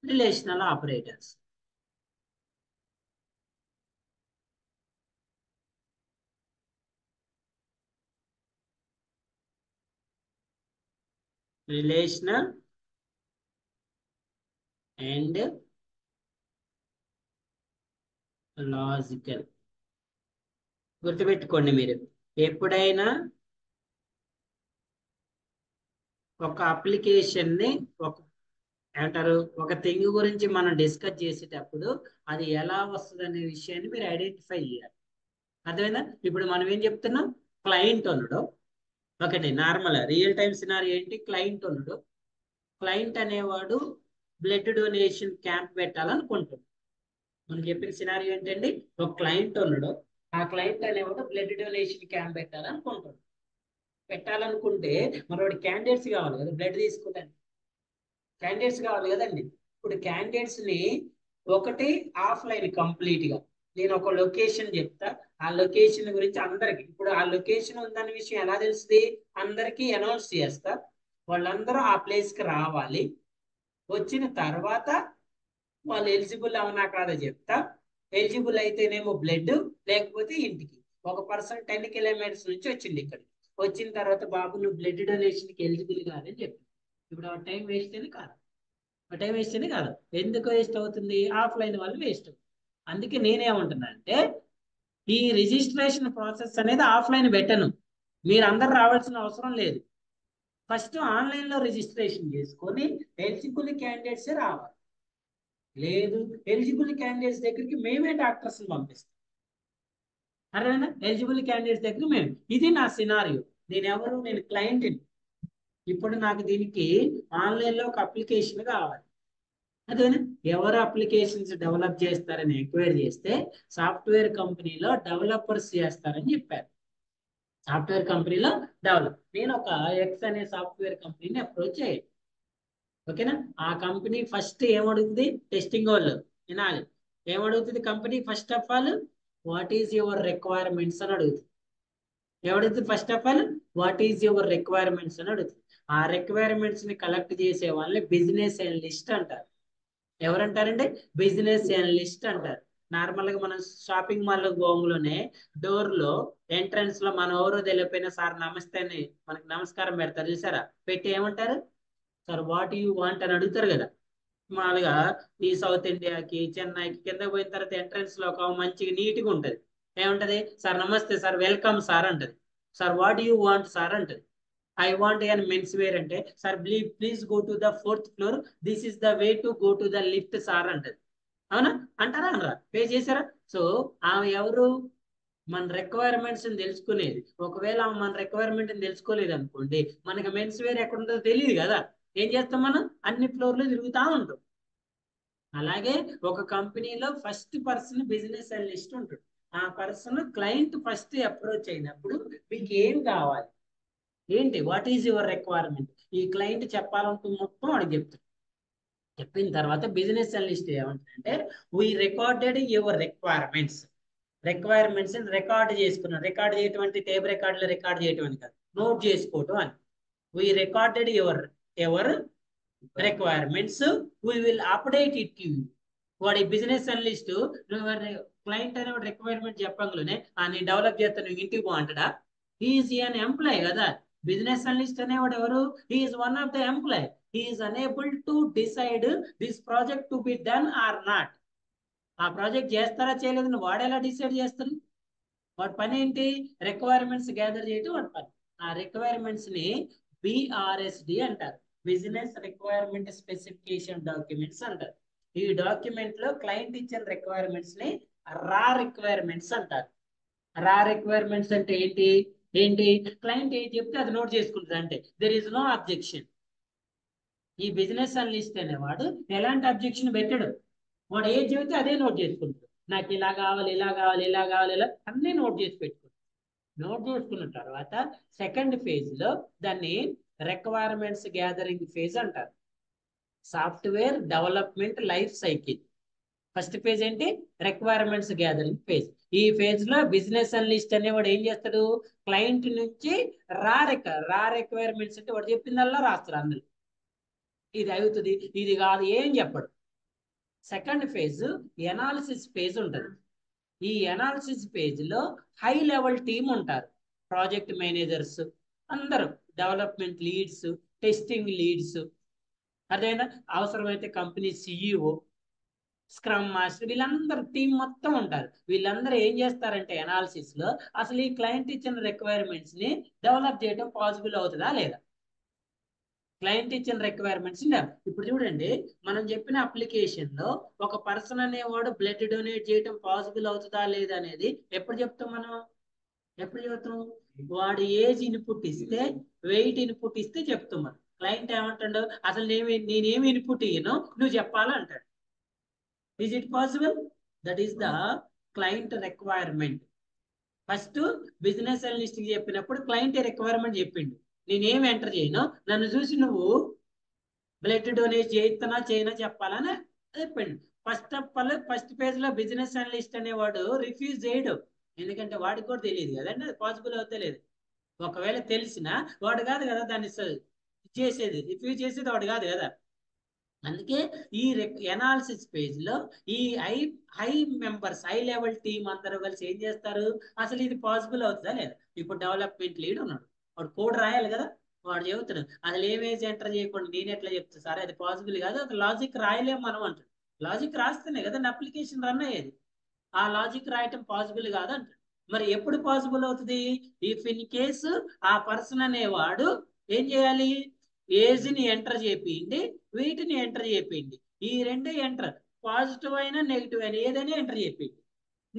relational operators. Relational and logical. గుర్తుపెట్టుకోండి, మీరు ఎప్పుడైనా ఒక అప్లికేషన్ ని ఒక ఏమంటారు ఒక థింగ్ గురించి మనం డిస్కస్ చేసేటప్పుడు అది ఎలా వస్తుంది అనే విషయాన్ని మీరు ఐడెంటిఫై చేయాలి. అర్థమైందా? ఇప్పుడు మనం ఏం చెప్తున్నాం, క్లయింట్ ఉన్నాడు. ఒకటి నార్మల్ రియల్ టైమ్ సినారీ ఏంటి, క్లయింట్ ఉన్నాడు. క్లయింట్ అనేవాడు బ్లడ్ డొనేషన్ క్యాంప్ పెట్టాలనుకుంటున్నాడు. మనం చెప్పిన సినారీ ఏంటండి, ఒక క్లయింట్ ఉన్నాడు. ఆ క్లయింట్ అనేవాడు బ్లడ్ డొనేషన్ క్యాంప్ పెట్టాలనుకుంటున్నాడు. పెట్టాలనుకుంటే మనోడి క్యాండిడేట్స్ కావాలి కదా, బ్లడ్ తీసుకోవడానికి క్యాండిడేట్స్ కావాలి కదండి. ఇప్పుడు క్యాండిడేట్స్ ని ఒకటి ఆఫ్లైన్ కంప్లీట్ గా నేను ఒక లొకేషన్ చెప్తా, ఆ లొకేషన్ గురించి అందరికి, ఇప్పుడు ఆ లొకేషన్ ఉందన్న విషయం ఎలా తెలుస్తుంది, అందరికి అనౌన్స్ చేస్తా. వాళ్ళందరూ ఆ ప్లేస్ కి రావాలి. వచ్చిన తర్వాత వాళ్ళు ఎలిజిబుల్ అవునా కాదో చెప్తా. ఎలిజిబుల్ అయితేనేమో బ్లడ్, లేకపోతే ఇంటికి. ఒక పర్సన్ 10 కిలోమీటర్స్ నుంచి వచ్చింది ఇక్కడ. వచ్చిన తర్వాత బాబు నువ్వు బ్లడ్ డొనేషన్ కి ఎలిజిబుల్ కాదని చెప్పి, ఇప్పుడు ఆ టైం వేస్ట్ అని కాదు, ఆ టైం వేస్ట్ అని కాదు. ఎందుకు వేస్ట్ అవుతుంది, ఆఫ్లైన్ వాళ్ళు వేస్ట్. అందుకే నేనేమంటున్నా అంటే ఈ రిజిస్ట్రేషన్ ప్రాసెస్ అనేది ఆఫ్లైన్ పెట్టను, మీరు అందరు రావాల్సిన అవసరం లేదు. ఫస్ట్ ఆన్లైన్ లో రిజిస్ట్రేషన్ చేసుకొని ఎలిజిబుల్ క్యాండిడేట్స్ రావాలి. లేదు, ఎలిజిబుల్ క్యాండిడేట్స్ దగ్గరికి మేమే డాక్టర్స్ పంపిస్తాం. అర్థమైనా? ఎలిజిబుల్ క్యాండిడేట్స్ దగ్గర మేము, ఇది నా సినారియో. నేను క్లయింట్. ఇప్పుడు నాకు దీనికి ఆన్లైన్ లో ఒక అప్లికేషన్ కావాలి. అదేనా, ఎవరు అప్లికేషన్స్ డెవలప్ చేస్తారని ఎంక్వైరీ చేస్తే సాఫ్ట్వేర్ కంపెనీలో డెవలపర్స్ చేస్తారని చెప్పారు. సాఫ్ట్వేర్ కంపెనీలో డెవలప్, నేను ఒక ఎక్స్ అనే సాఫ్ట్వేర్ కంపెనీని అప్రోచ్ చేయాలి. ఓకేనా? ఆ కంపెనీ ఫస్ట్ ఏమడుగుతుంది, టెస్టింగ్ వాళ్ళు వినాలి. ఏమడుగుతుంది company, first of all what is your requirements అని అడుగుతుంది. ఏమడుగుతుంది first of all, what is your requirements అని అడుగుతుంది. ఆ రిక్వైర్మెంట్స్ ని కలెక్ట్ చేసే వాళ్ళని బిజినెస్ అనలిస్ట్ అంటారు. ఎవరంటారండి, బిజినెస్ అనలిస్ట్ అంటారు. నార్మల్ గా మనం షాపింగ్ మాల్ గోంగ్లోనే డోర్ లో ఎంట్రన్స్ లో మన ఎవరో తెలియపోయినా సార్ నమస్తే అని మనకి నమస్కారం పెడతారు చూసారా, పెట్టి ఏమంటారు, సార్ వాట్ యూ వాంట్ అని అడుగుతారు కదా. మామూలుగా ఈ సౌత్ ఇండియాకి చెన్నైకి కింద పోయిన తర్వాత ఎంట్రన్స్ లో ఒక మంచిగా నీట్ గా ఉంటది. ఏముంటది, సార్ నమస్తే సార్, వెల్కమ్ సార్ అంటది. Sir what you want sir అంటది. ఐ వాంట్ అని మెన్స్ వేర్ అంటే, sir please go to the 4th floor, this is the way to go to the lift sir అంటది. అవునా? అంటారా అనరా? పే చేశారా? సో ఆమె ఎవరు, మన రిక్వైర్మెంట్స్ తెలుసుకునేది. ఒకవేళ మన రిక్వైర్మెంట్ తెలుసుకోలేదు అనుకోండి, మనకి మెన్స్ వేర్ ఎక్కడ ఉంటుందో తెలియదు కదా. ఏం చేస్తాం, మనం అన్ని ఫ్లోర్లు తిరుగుతూ ఉంటాం. అలాగే ఒక కంపెనీలో ఫస్ట్ పర్సన్ బిజినెస్ అనలిస్ట్ ఉంటాడు. ఆ పర్సన్ క్లయింట్ ఫస్ట్ అప్రోచ్ అయినప్పుడు మీకు ఏం కావాలి, ఏంటి, వాట్ ఈజ్ యువర్ రిక్వైర్మెంట్, ఈ క్లయింట్ చెప్పాలనుకున్న మొత్తం వాడికి చెప్తాడు. చెప్పిన తర్వాత బిజినెస్ అనలిస్ట్ ఏమంటారంటే, we recorded your requirements record చేసుకున్నాం. రికార్డ్ చేయటం అంటే టేబుల్ రికార్డులో రికార్డ్ చేయటం అని కాదు, నోట్ చేసుకోవటం అని. We recorded ever requirements, we will update it you. వాడి బిజినెస్ అనలిస్ట్ క్లయింట్ అనే రిక్వైర్మెంట్ చెప్పంగానే నేను డెవలప్ చేస్తాను, నువ్వు ఇంటికి బాగుంటాడా, ఈజ్ అన్ ఎంప్లాయ్ కదా. బిజినెస్ అనలిస్ట్ అనేవాడు ఎవరు, is one of the employee. Is unable to decide this project to be done or not. ఆ ప్రాజెక్ట్ చేస్తారా చేయలేదని వాడు ఎలా డిసైడ్ చేస్తారు? వాడి పని ఏంటి, రిక్వైర్మెంట్స్ గ్యాదర్ చేయటం వాడి పని. ఆ రిక్వైర్మెంట్స్ ని బిఆర్ఎస్డి అంటారు, బిజినెస్ రిక్వైర్మెంట్ స్పెసిఫికేషన్ డాక్యుమెంట్స్ అంటారు. ఈ డాక్యుమెంట్ లో క్లయింట్ ఇచ్చిన రిక్వైర్మెంట్స్ ని రా రిక్వైర్మెంట్స్ అంటారు. రా రిక్వైర్మెంట్స్ అంటే ఏంటి, క్లయింట్ ఏం చెప్తే అది నోట్ చేసుకుంటుంది, అంటే దెర్ ఇస్ నో అబ్జెక్షన్. ఈ బిజినెస్ అనలిస్ట్ అనేవాడు ఎలాంటి అబ్జెక్షన్ పెట్టాడు, వాడు ఏది చెబితే అదే నోట్ చేసుకుంటాడు. నాకు ఇలా కావాలి, ఇలా కావాలి, ఇలా కావాలి, ఇలా అన్నీ నోట్ చేసి పెట్టుకుంటాడు. నోట్ చేసుకున్న తర్వాత సెకండ్ ఫేజ్ లో దాన్ని రిక్వైర్మెంట్స్ గ్యాదరింగ్ ఫేజ్ అంటారు. Software development life cycle. First phase ఏంటి? Requirements gathering phase. ఈ ఫేజ్ లో బిజినెస్ అనలిస్ట్ అనేవాడు ఏం చేస్తాడు? క్లయింట్ నుంచి రా రిక్వైర్మెంట్స్ అంటే వాడు చెప్పిందల్లా రాస్తారు అందులో. ఇది అవుతుంది, ఇది కాదు ఏం చెప్పడు. సెకండ్ ఫేజ్ ఎనాలిసిస్ ఫేజ్ ఉంటుంది. ఈ ఎనాలిసిస్ పేజ్ లో హై లెవెల్ టీమ్ ఉంటారు. ప్రాజెక్ట్ మేనేజర్స్ అందరూ, డెవలప్మెంట్ లీడ్స్, టెస్టింగ్ లీడ్స్, అదేనా అవసరమైతే కంపెనీ సిఇఓ, స్క్రమ్ మాస్టర్, వీళ్ళందరూ టీం మొత్తం ఉంటారు. వీళ్ళందరూ ఏం చేస్తారంటే ఎనాలిసిస్ లో అసలు ఈ క్లయింట్ ఇచ్చిన రిక్వైర్మెంట్స్ ని డెవలప్ చేయడం పాసిబుల్ అవుతుందా లేదా? క్లయింట్ ఇచ్చిన రిక్వైర్మెంట్స్. ఇప్పుడు చూడండి, మనం చెప్పిన అప్లికేషన్ లో ఒక పర్సన్ అనేవాడు బ్లడ్ డొనేట్ చేయడం పాసిబుల్ అవుతుందా లేదా అనేది ఎప్పుడు చెప్తాం మనం? ఎప్పుడు చెప్తాం? వాడు ఏజ్ ఇన్పుట్ ఇస్తే, వెయిట్ ఇన్పుట్ ఇస్తే చెప్తాం మనం. క్లయింట్ ఏమంటాడు? అసలు నేనేమి ఇన్పుట్ ఇయ్యను, నువ్వు చెప్పాలంటాడు. Is it possible? That is the client requirement. First business analyst చెప్పినప్పుడు క్లయింట్ రిక్వైర్మెంట్ చెప్పిండు, నేనేం ఎంటర్ చేయను, నన్ను చూసి నువ్వు బ్లడ్ డొనేట్ చేయిస్తున్నా చేయనా చెప్పాలని చెప్పిండు. ఫస్ట్ పేజ్ లో బిజినెస్ అనలిస్ట్ అనేవాడు రిఫ్యూజ్ చేయడు. ఎందుకంటే వాడికి కూడా తెలియదు కదండి అది పాసిబుల్ అవుతలేదు. ఒకవేళ తెలిసినా వాడు కాదు కదా దాన్ని చేసేది, రిఫ్యూజ్ చేసేది వాడు కాదు కదా. అందుకే ఈ ఎనాలిసిస్ పేజ్ లో ఈ high members, high level team అందరూ కలిసి ఏం చేస్తారు? అసలు ఇది పాసిబుల్ అవుతుందా లేదా? ఇప్పుడు డెవలప్మెంట్ లీడ్ ఉన్నాడు, వాడు కోడ్ రాయాలి కదా. వాడు చెబుతున్నాడు అసలు ఏమేసి ఎంటర్ చేయకుండా నేను ఎట్లా చెప్తాను సార్, అది పాసిబుల్ కాదు, అది లాజిక్ రాయలేము మనం అంటాడు. లాజిక్ రాస్తేనే కదా అప్లికేషన్ రన్ అయ్యేది. ఆ లాజిక్ రాయటం పాసిబుల్ కాదు అంటాడు. మరి ఎప్పుడు పాసిబుల్ అవుతుంది? ఇఫ్ ఇన్ కేసు ఆ పర్సన్ అనేవాడు ఏం చేయాలి? ఏజ్ ని ఎంటర్ చేయండి, వీటిని ఎంటర్ చేయండి. ఈ రెండు ఎంటర్, పాజిటివ్ అయినా నెగిటివ్ అయినా ఏదైనా ఎంటర్ చేయండి,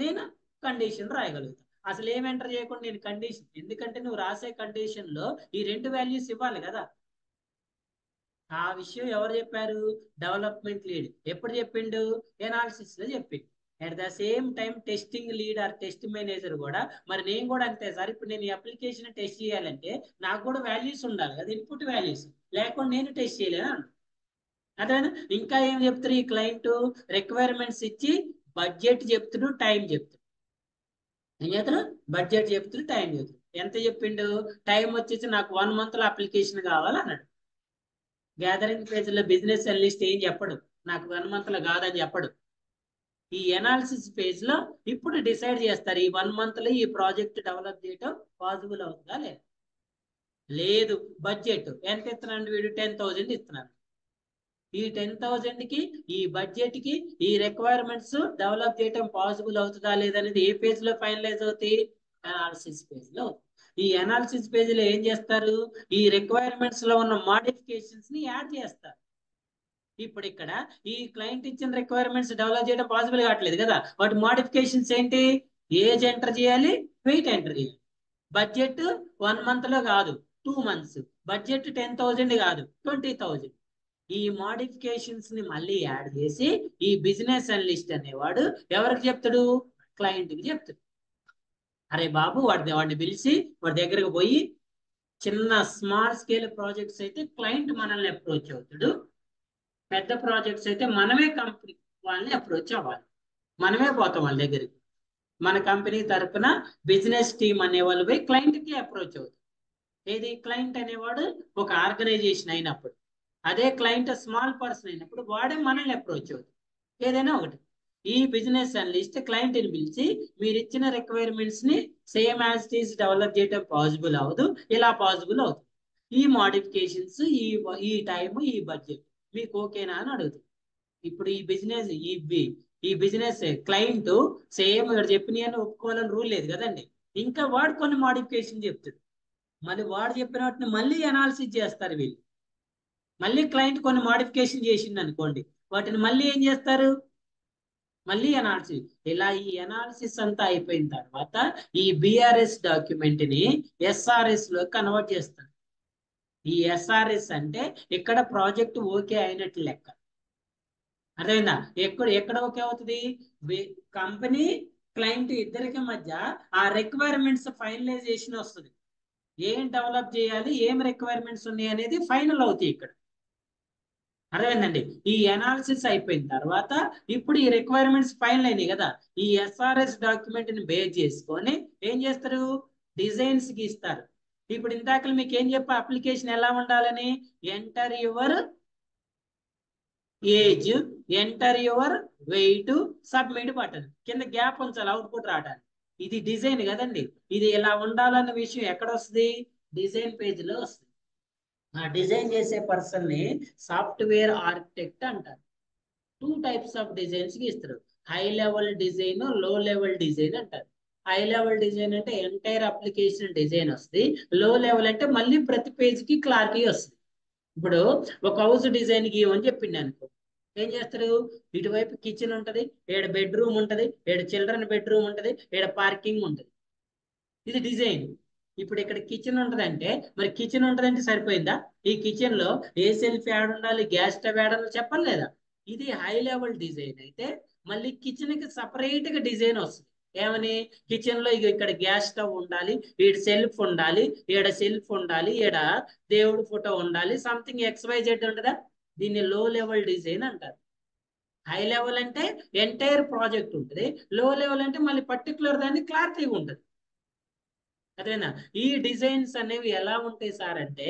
నేను కండిషన్ రాయగలుగుతాను. అసలు ఏం ఎంటర్ చేయకుండా నేను కండిషన్, ఎందుకంటే నువ్వు రాసే కండిషన్ లో ఈ రెండు వాల్యూస్ ఇవ్వాలి కదా. ఆ విషయం ఎవరు చెప్పారు? Development lead. ఎప్పుడు చెప్పిండు? ఎనాలిసిస్ లో చెప్పిండు. At the same time testing lead are test manager కూడా, మరి నేను కూడా అంతే సార్, ఇప్పుడు నేను ఈ అప్లికేషన్ టెస్ట్ చేయాలంటే నాకు కూడా వాల్యూస్ ఉండాలి కదా, ఇన్పుట్ వాల్యూస్, లేకుండా నేను టెస్ట్ చేయలేను. అదే ఇంకా ఏం చెప్తారు ఈ క్లయింట్? రిక్వైర్మెంట్స్ ఇచ్చి బడ్జెట్ చెప్తుడు, టైం చెప్తుడు. ఏం చేస్తారు? బడ్జెట్ చెప్తుడు, టైం చెప్తుడు. ఎంత చెప్పిండు? టైం వచ్చేసి నాకు 1 month లో అప్లికేషన్ కావాలన్నాడు. గ్యాదరింగ్ ఫేజ్ లో బిజినెస్ అనలిస్ట్ ఏం చెప్పడు, నాకు 1 month లో కాదని చెప్పడు. ఈ ఎనాలిసిస్ ఫేజ్ లో ఇప్పుడు డిసైడ్ చేస్తారు ఈ 1 month లో ఈ ప్రాజెక్ట్ డెవలప్ చేయడం పాసిబుల్ అవుతుందా లేదా. లేదు, బడ్జెట్ ఎంత ఇస్తున్నాడు వీడు? 10,000 ఇస్తున్నాడు. ఈ 10,000 కి, ఈ బడ్జెట్ కి, ఈ రిక్వైర్మెంట్స్ డెవలప్ చేయడం పాసిబుల్ అవుతుందా లేదనేది ఏ పేజ్ లో ఫైనలైజ్ అవుతాయి? అనాలిసిస్ పేజ్ లో. ఈ అనాలిసిస్ పేజ్ లో ఏం చేస్తారు? ఈ రిక్వైర్మెంట్స్ లో ఉన్న మోడిఫికేషన్స్ ని యాడ్ చేస్తారు. ఇప్పుడు ఇక్కడ ఈ క్లయింట్ ఇచ్చిన రిక్వైర్మెంట్స్ డెవలప్ చేయడం పాసిబుల్ కావట్లేదు కదా, వాటి మోడిఫికేషన్స్ ఏంటి? ఏజ్ ఎంటర్ చేయాలి, వెయిట్ ఎంటర్ చేయాలి. బడ్జెట్ 1 month లో కాదు, 2 months. బడ్జెట్ 10,000 కాదు, 20,000. ఈ మోడిఫికేషన్స్ ని మళ్ళీ యాడ్ చేసి ఈ బిజినెస్ అనలిస్ట్ అనేవాడు ఎవరికి చెప్తాడు? క్లయింట్ కి చెప్తాడు. అరే బాబు, వాడిని పిలిచి వాడి దగ్గరకు పోయి, చిన్న స్మాల్ స్కేల్ ప్రాజెక్ట్స్ అయితే క్లయింట్ మనల్ని అప్రోచ్ అవుతాడు, పెద్ద ప్రాజెక్ట్స్ అయితే మనమే కంపెనీ వాళ్ళని అప్రోచ్ అవ్వాలి, మనమే పోతాం వాళ్ళ దగ్గరికి. మన కంపెనీ తరఫున బిజినెస్ టీమ్ అనే వాళ్ళు పోయి క్లయింట్ కి అప్రోచ్ అవుతారు. ఏది? క్లయింట్ అనేవాడు ఒక ఆర్గనైజేషన్ అయినప్పుడు, అదే క్లయింట్ స్మాల్ పర్సన్ అయినప్పుడు వాడే మనల్ని అప్రోచ్ అవుతుంది. ఏదైనా ఒకటి. ఈ బిజినెస్ అనలిస్ట్ క్లయింట్ ని పిలిచి మీరు ఇచ్చిన రిక్వైర్మెంట్స్ ని same as it is develop చేయడం పాసిబుల్ అవ్వదు, ఇలా పాసిబుల్ అవుతుంది. ఈ మోడిఫికేషన్స్, ఈ టైం, ఈ బడ్జెట్ మీకు ఓకేనా అని అడుగుతుంది. ఇప్పుడు ఈ బిజినెస్ క్లయింట్ సేమ్ ఇక్కడ చెప్పిన ఒప్పుకోవాలని రూల్ లేదు కదండి. ఇంకా వాడు కొన్ని మోడిఫికేషన్ చెప్తాడు, మళ్ళీ వాడు చెప్పిన వాటిని మళ్ళీ అనాలిసిస్ చేస్తారు వీళ్ళు. మళ్ళీ క్లయింట్ కొన్ని మోడిఫికేషన్ చేసింది అనుకోండి, వాటిని మళ్ళీ ఏం చేస్తారు? మళ్ళీ అనాలిసిస్. ఇలా ఈ అనాలిసిస్ అంతా అయిపోయిన తర్వాత ఈ బిఆర్ఎస్ డాక్యుమెంట్ ని ఎస్ఆర్ఎస్ లో కన్వర్ట్ చేస్తారు. ఈ ఎస్ఆర్ఎస్ అంటే ఇక్కడ ప్రాజెక్ట్ ఓకే అయినట్లు లెక్క. అర్థమైందా? ఎక్కడ ఓకే అవుతుంది? కంపెనీ క్లయింట్ ఇద్దరికి మధ్య ఆ రిక్వైర్మెంట్స్ ఫైనలైజేషన్ వస్తుంది. ఏం డెవలప్ చేయాలి, ఏం రిక్వైర్మెంట్స్ ఉన్నాయి అనేది ఫైనల్ అవుతాయి ఇక్కడ. అర్థమైందండి? ఈ అనాలిసిస్ అయిపోయిన తర్వాత ఇప్పుడు ఈ రిక్వైర్మెంట్స్ ఫైనల్ అయినాయి కదా, ఈ ఎస్ఆర్ఎస్ డాక్యుమెంట్ ని బేస్ చేసుకొని ఏం చేస్తారు? డిజైన్స్ గీస్తారు. ఇప్పుడు ఇందాక మీకు ఏం చెప్పా, అప్లికేషన్ ఎలా ఉండాలని? Enter your age, enter your wait, submit button, కింద గ్యాప్ ఉంచాలి అవుట్పుట్ రావడానికి. ఇది డిజైన్ కదండి. ఇది ఇలా ఉండాలన్న విషయం ఎక్కడ వస్తుంది? డిజైన్ పేజ్ లో వస్తుంది. ఆ డిజైన్ చేసే పర్సన్ ని సాఫ్ట్వేర్ ఆర్కిటెక్ట్ అంటారు. 2 టైప్స్ ఆఫ్ డిజైన్స్ ఇస్తారు. హై లెవెల్ డిజైన్, లో లెవెల్ డిజైన్ అంటారు. హై లెవెల్ డిజైన్ అంటే ఎంటైర్ అప్లికేషన్ డిజైన్ వస్తుంది. లో లెవెల్ అంటే మళ్ళీ ప్రతి పేజ్ కి క్లారిటీ వస్తుంది. ఇప్పుడు ఒక హౌస్ డిజైన్ గీయమని చెప్పింది అనుకో, ఏం చేస్తారు? ఇటువైపు కిచెన్ ఉంటది, ఏడ బెడ్రూమ్ ఉంటది, ఏడ చిల్డ్రన్ బెడ్రూమ్ ఉంటది, ఏడ పార్కింగ్ ఉంటది. ఇది డిజైన్. ఇప్పుడు ఇక్కడ కిచెన్ ఉంటదంటే మరి కిచెన్ ఉంటదంటే సరిపోయిందా? ఈ కిచెన్ లో ఏ సెల్ఫ్ యాడ్ ఉండాలి, గ్యాస్ స్టవ్ యాడ్ ఉండాలి చెప్పాలి లేదా? ఇది హై లెవెల్ డిజైన్ అయితే మళ్ళీ కిచెన్ కి సపరేట్ గా డిజైన్ వస్తుంది. ఏమని? కిచెన్ లో ఇక్కడ గ్యాస్ స్టవ్ ఉండాలి, ఈడ సెల్ఫ్ ఉండాలి, ఈడ సెల్ఫ్ ఉండాలి, ఈడ దేవుడు ఫోటో ఉండాలి, సంథింగ్ XYZ ఉంటదా? దీన్ని లో లెవెల్ డిజైన్ అంటారు. హై లెవెల్ అంటే ఎంటైర్ ప్రాజెక్ట్ ఉంటుంది. లో లెవెల్ అంటే మళ్ళీ పర్టికులర్ దాన్ని క్లారిటీగా ఉంటుంది. అదేనా? ఈ డిజైన్స్ అనేవి ఎలా ఉంటాయి సార్ అంటే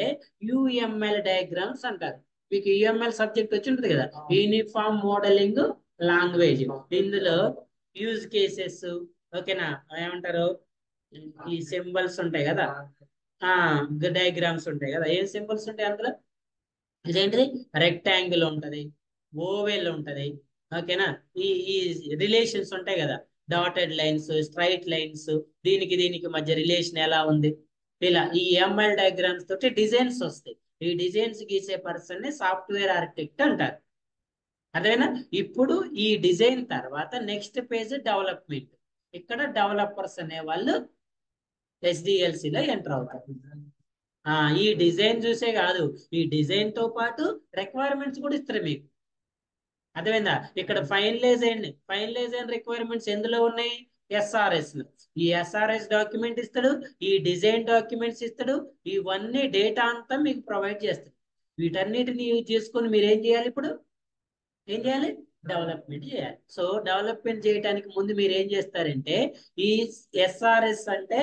యుఎంఎల్ డయాగ్రామ్స్ అంటారు. మీకు యుఎంఎల్ సబ్జెక్ట్ వచ్చి ఉంటుంది కదా, యూనిఫామ్ మోడలింగ్ లాంగ్వేజ్. ఇందులో యూజ్ కేసెస్, ఓకేనా, ఏమంటారు, ఈ సింబల్స్ ఉంటాయి కదా, ఆ డయాగ్రామ్స్ ఉంటాయి కదా. ఏం సింబల్స్ ఉంటాయి అందులో? ఇదేంటిది? రెక్టాంగిల్ ఉంటది, ఓవెల్ ఉంటది, ఓకేనా. ఈ ఈ రిలేషన్స్ ఉంటాయి కదా, డాటెడ్ లైన్స్, స్ట్రైట్ లైన్స్, దీనికి దీనికి మధ్య రిలేషన్ ఎలా ఉంది, ఇలా ఈ ఎంఎల్ డయాగ్రామ్స్ తోటి డిజైన్స్ వస్తాయి. ఈ డిజైన్స్ గీసే పర్సన్ ని సాఫ్ట్వేర్ ఆర్కిటెక్ట్ అంటారు. అదేనా? ఇప్పుడు ఈ డిజైన్ తర్వాత నెక్స్ట్ పేజ్ డెవలప్మెంట్. ఇక్కడ డెవలపర్స్ అనే వాళ్ళు SDLC లో ఎంటర్ అవుతారు. ఈ డిజైన్ చూసే కాదు, ఈ డిజైన్ తో పాటు రిక్వైర్మెంట్స్ కూడా ఇస్తారు మీకు. అర్థమైందా? ఇక్కడ ఫైనలైజ్ అయిన రిక్వైర్మెంట్స్ ఎందులో ఉన్నాయి? ఎస్ఆర్ఎస్ లో. ఈ ఎస్ఆర్ఎస్ డాక్యుమెంట్ ఇస్తాడు, ఈ డిజైన్ డాక్యుమెంట్స్ ఇస్తాడు, ఇవన్నీ డేటా అంతా మీకు ప్రొవైడ్ చేస్తాడు. వీటన్నిటిని యూజ్ చేసుకొని మీరు ఏం చేయాలి? ఇప్పుడు ఏం చేయాలి? డెవలప్మెంట్ చేయాలి. సో డెవలప్మెంట్ చేయడానికి ముందు మీరు ఏం చేస్తారంటే, ఈ ఎస్ఆర్ఎస్ అంటే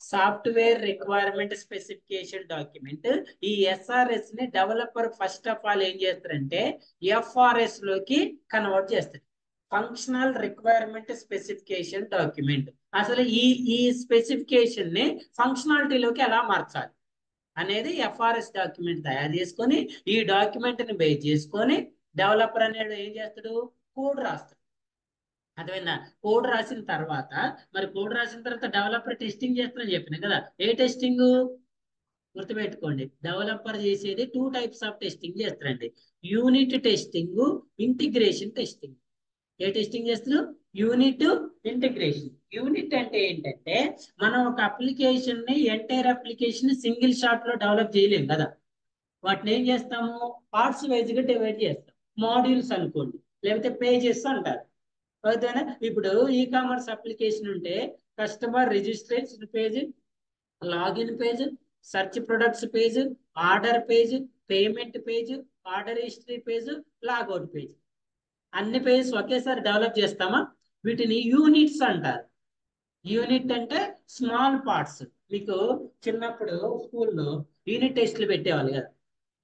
సాఫ్ట్వేర్ రిక్వైర్మెంట్ స్పెసిఫికేషన్ డాక్యుమెంట్. ఈ ఎస్ఆర్ఎస్ ని డెవలపర్ ఫస్ట్ ఆఫ్ ఆల్ ఏం చేస్తారంటే FRS లోకి కన్వర్ట్ చేస్తారు. Functional requirement specification document. అసలు ఈ ఈ స్పెసిఫికేషన్ ని ఫంక్షనాలిటీలోకి ఎలా మార్చాలి అనేది FRS డాక్యుమెంట్ తయారు చేసుకొని, ఈ డాక్యుమెంట్ ని బేస్ చేసుకొని డెవలపర్ అనేది ఏం చేస్తాడు? కోడ్ రాస్తాడు. అర్థమైందా? కోడ్ రాసిన తర్వాత డెవలపర్ టెస్టింగ్ చేస్తారని చెప్పిన కదా. ఏ టెస్టింగ్? గుర్తుపెట్టుకోండి, డెవలపర్ చేసేది 2 టైప్స్ ఆఫ్ టెస్టింగ్ చేస్తారండి. Unit testing, integration testing. ఏ టెస్టింగ్ చేస్తారు? Unit, integration. యూనిట్ అంటే ఏంటంటే మనం ఒక అప్లికేషన్ ని ఎంటైర్ అప్లికేషన్ సింగిల్ షాట్ లో డెవలప్ చేయలేము కదా. వాటిని ఏం చేస్తాము? పార్ట్స్ వైజ్ గా డివైడ్ చేస్తాం. మాడ్యూల్స్ అనుకోండి, లేకపోతే పేజెస్ అంటారు. ఓకేనా? ఇప్పుడు కామర్స్ అప్లికేషన్ ఉంటే customer registration page, login page, search products page, order page, payment page, order history page, logout page. అన్ని పేజెస్ ఒకేసారి డెవలప్ చేస్తామా? వీటిని యూనిట్స్ అంటారు. యూనిట్ అంటే స్మాల్ పార్ట్స్. మీకు చిన్నప్పుడు స్కూల్లో యూనిట్ టెస్ట్లు పెట్టేవాళ్ళు కదా.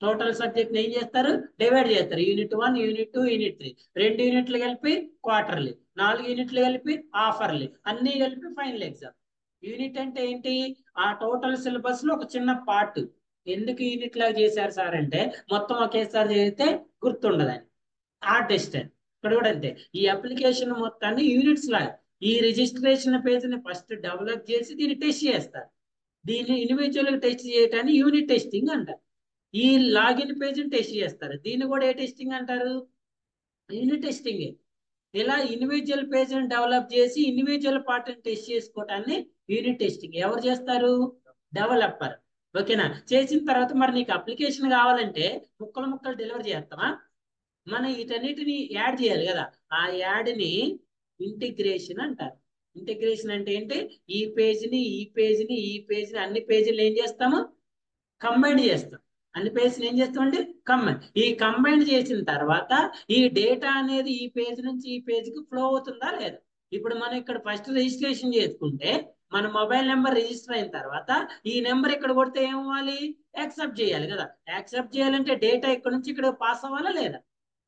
టోటల్ సబ్జెక్ట్ ఏం చేస్తారు? డివైడ్ చేస్తారు. Unit 1, unit 2, unit 3. 2 యూనిట్లు కలిపి క్వార్టర్లీ, 4 యూనిట్లు కలిపి హాఫర్లీ, అన్ని కలిపి ఫైనల్ ఎగ్జామ్. యూనిట్ అంటే ఏంటి? ఆ టోటల్ సిలబస్ లో ఒక చిన్న పార్ట్. ఎందుకు యూనిట్ లాగా చేశారు సార్ అంటే మొత్తం ఒకేసారి చేస్తే గుర్తుండదని. ఆ టెస్ట్ ఇక్కడ కూడా అంతే. ఈ అప్లికేషన్ మొత్తాన్ని యూనిట్స్ లాగా ఈ రిజిస్ట్రేషన్ పేజ్ ని ఫస్ట్ డెవలప్ చేసి దీన్ని టెస్ట్ చేస్తారు. దీన్ని ఇండివిజువల్ టెస్ట్ చేయటాన్ని యూనిట్ టెస్టింగ్ అంటారు. ఈ లాగిన్ పేజ్ టెస్ట్ చేస్తారు, దీన్ని కూడా ఏ టెస్టింగ్ అంటారు? Unit testing. ఇలా ఇండివిజువల్ పేజ్ డెవలప్ చేసి ఇండివిజువల్ పార్ట్ టెస్ట్ చేసుకోవటాన్ని యూనిట్ టెస్టింగ్. ఎవరు చేస్తారు? డెవలపర్. ఓకేనా? చేసిన తర్వాత మరి నీకు అప్లికేషన్ కావాలంటే ముక్కలు ముక్కలు డెలివర్ చేస్తామా? మనం వీటన్నిటిని యాడ్ చేయాలి కదా, ఆ యాడ్ని ఇంటిగ్రేషన్ అంటారు. ఇంటిగ్రేషన్ అంటే ఏంటి, ఈ పేజ్ని ఈ పేజ్ని ఈ పేజ్ని అన్ని పేజీలు ఏం చేస్తాము, కంబైన్ చేస్తాం. అన్ని పేజీలు ఏం చేస్తామంటే ఈ కంబైన్ చేసిన తర్వాత ఈ డేటా అనేది ఈ పేజ్ నుంచి ఈ పేజ్కి ఫ్లో అవుతుందా లేదా. ఇప్పుడు మనం ఇక్కడ ఫస్ట్ రిజిస్ట్రేషన్ చేసుకుంటే మన మొబైల్ నెంబర్ రిజిస్టర్ అయిన తర్వాత ఈ నెంబర్ ఇక్కడ కొడితే ఏమవ్వాలి, యాక్సెప్ట్ చేయాలి కదా. యాక్సెప్ట్ చేయాలంటే డేటా ఇక్కడ నుంచి ఇక్కడ పాస్ అవ్వాలా లేదా.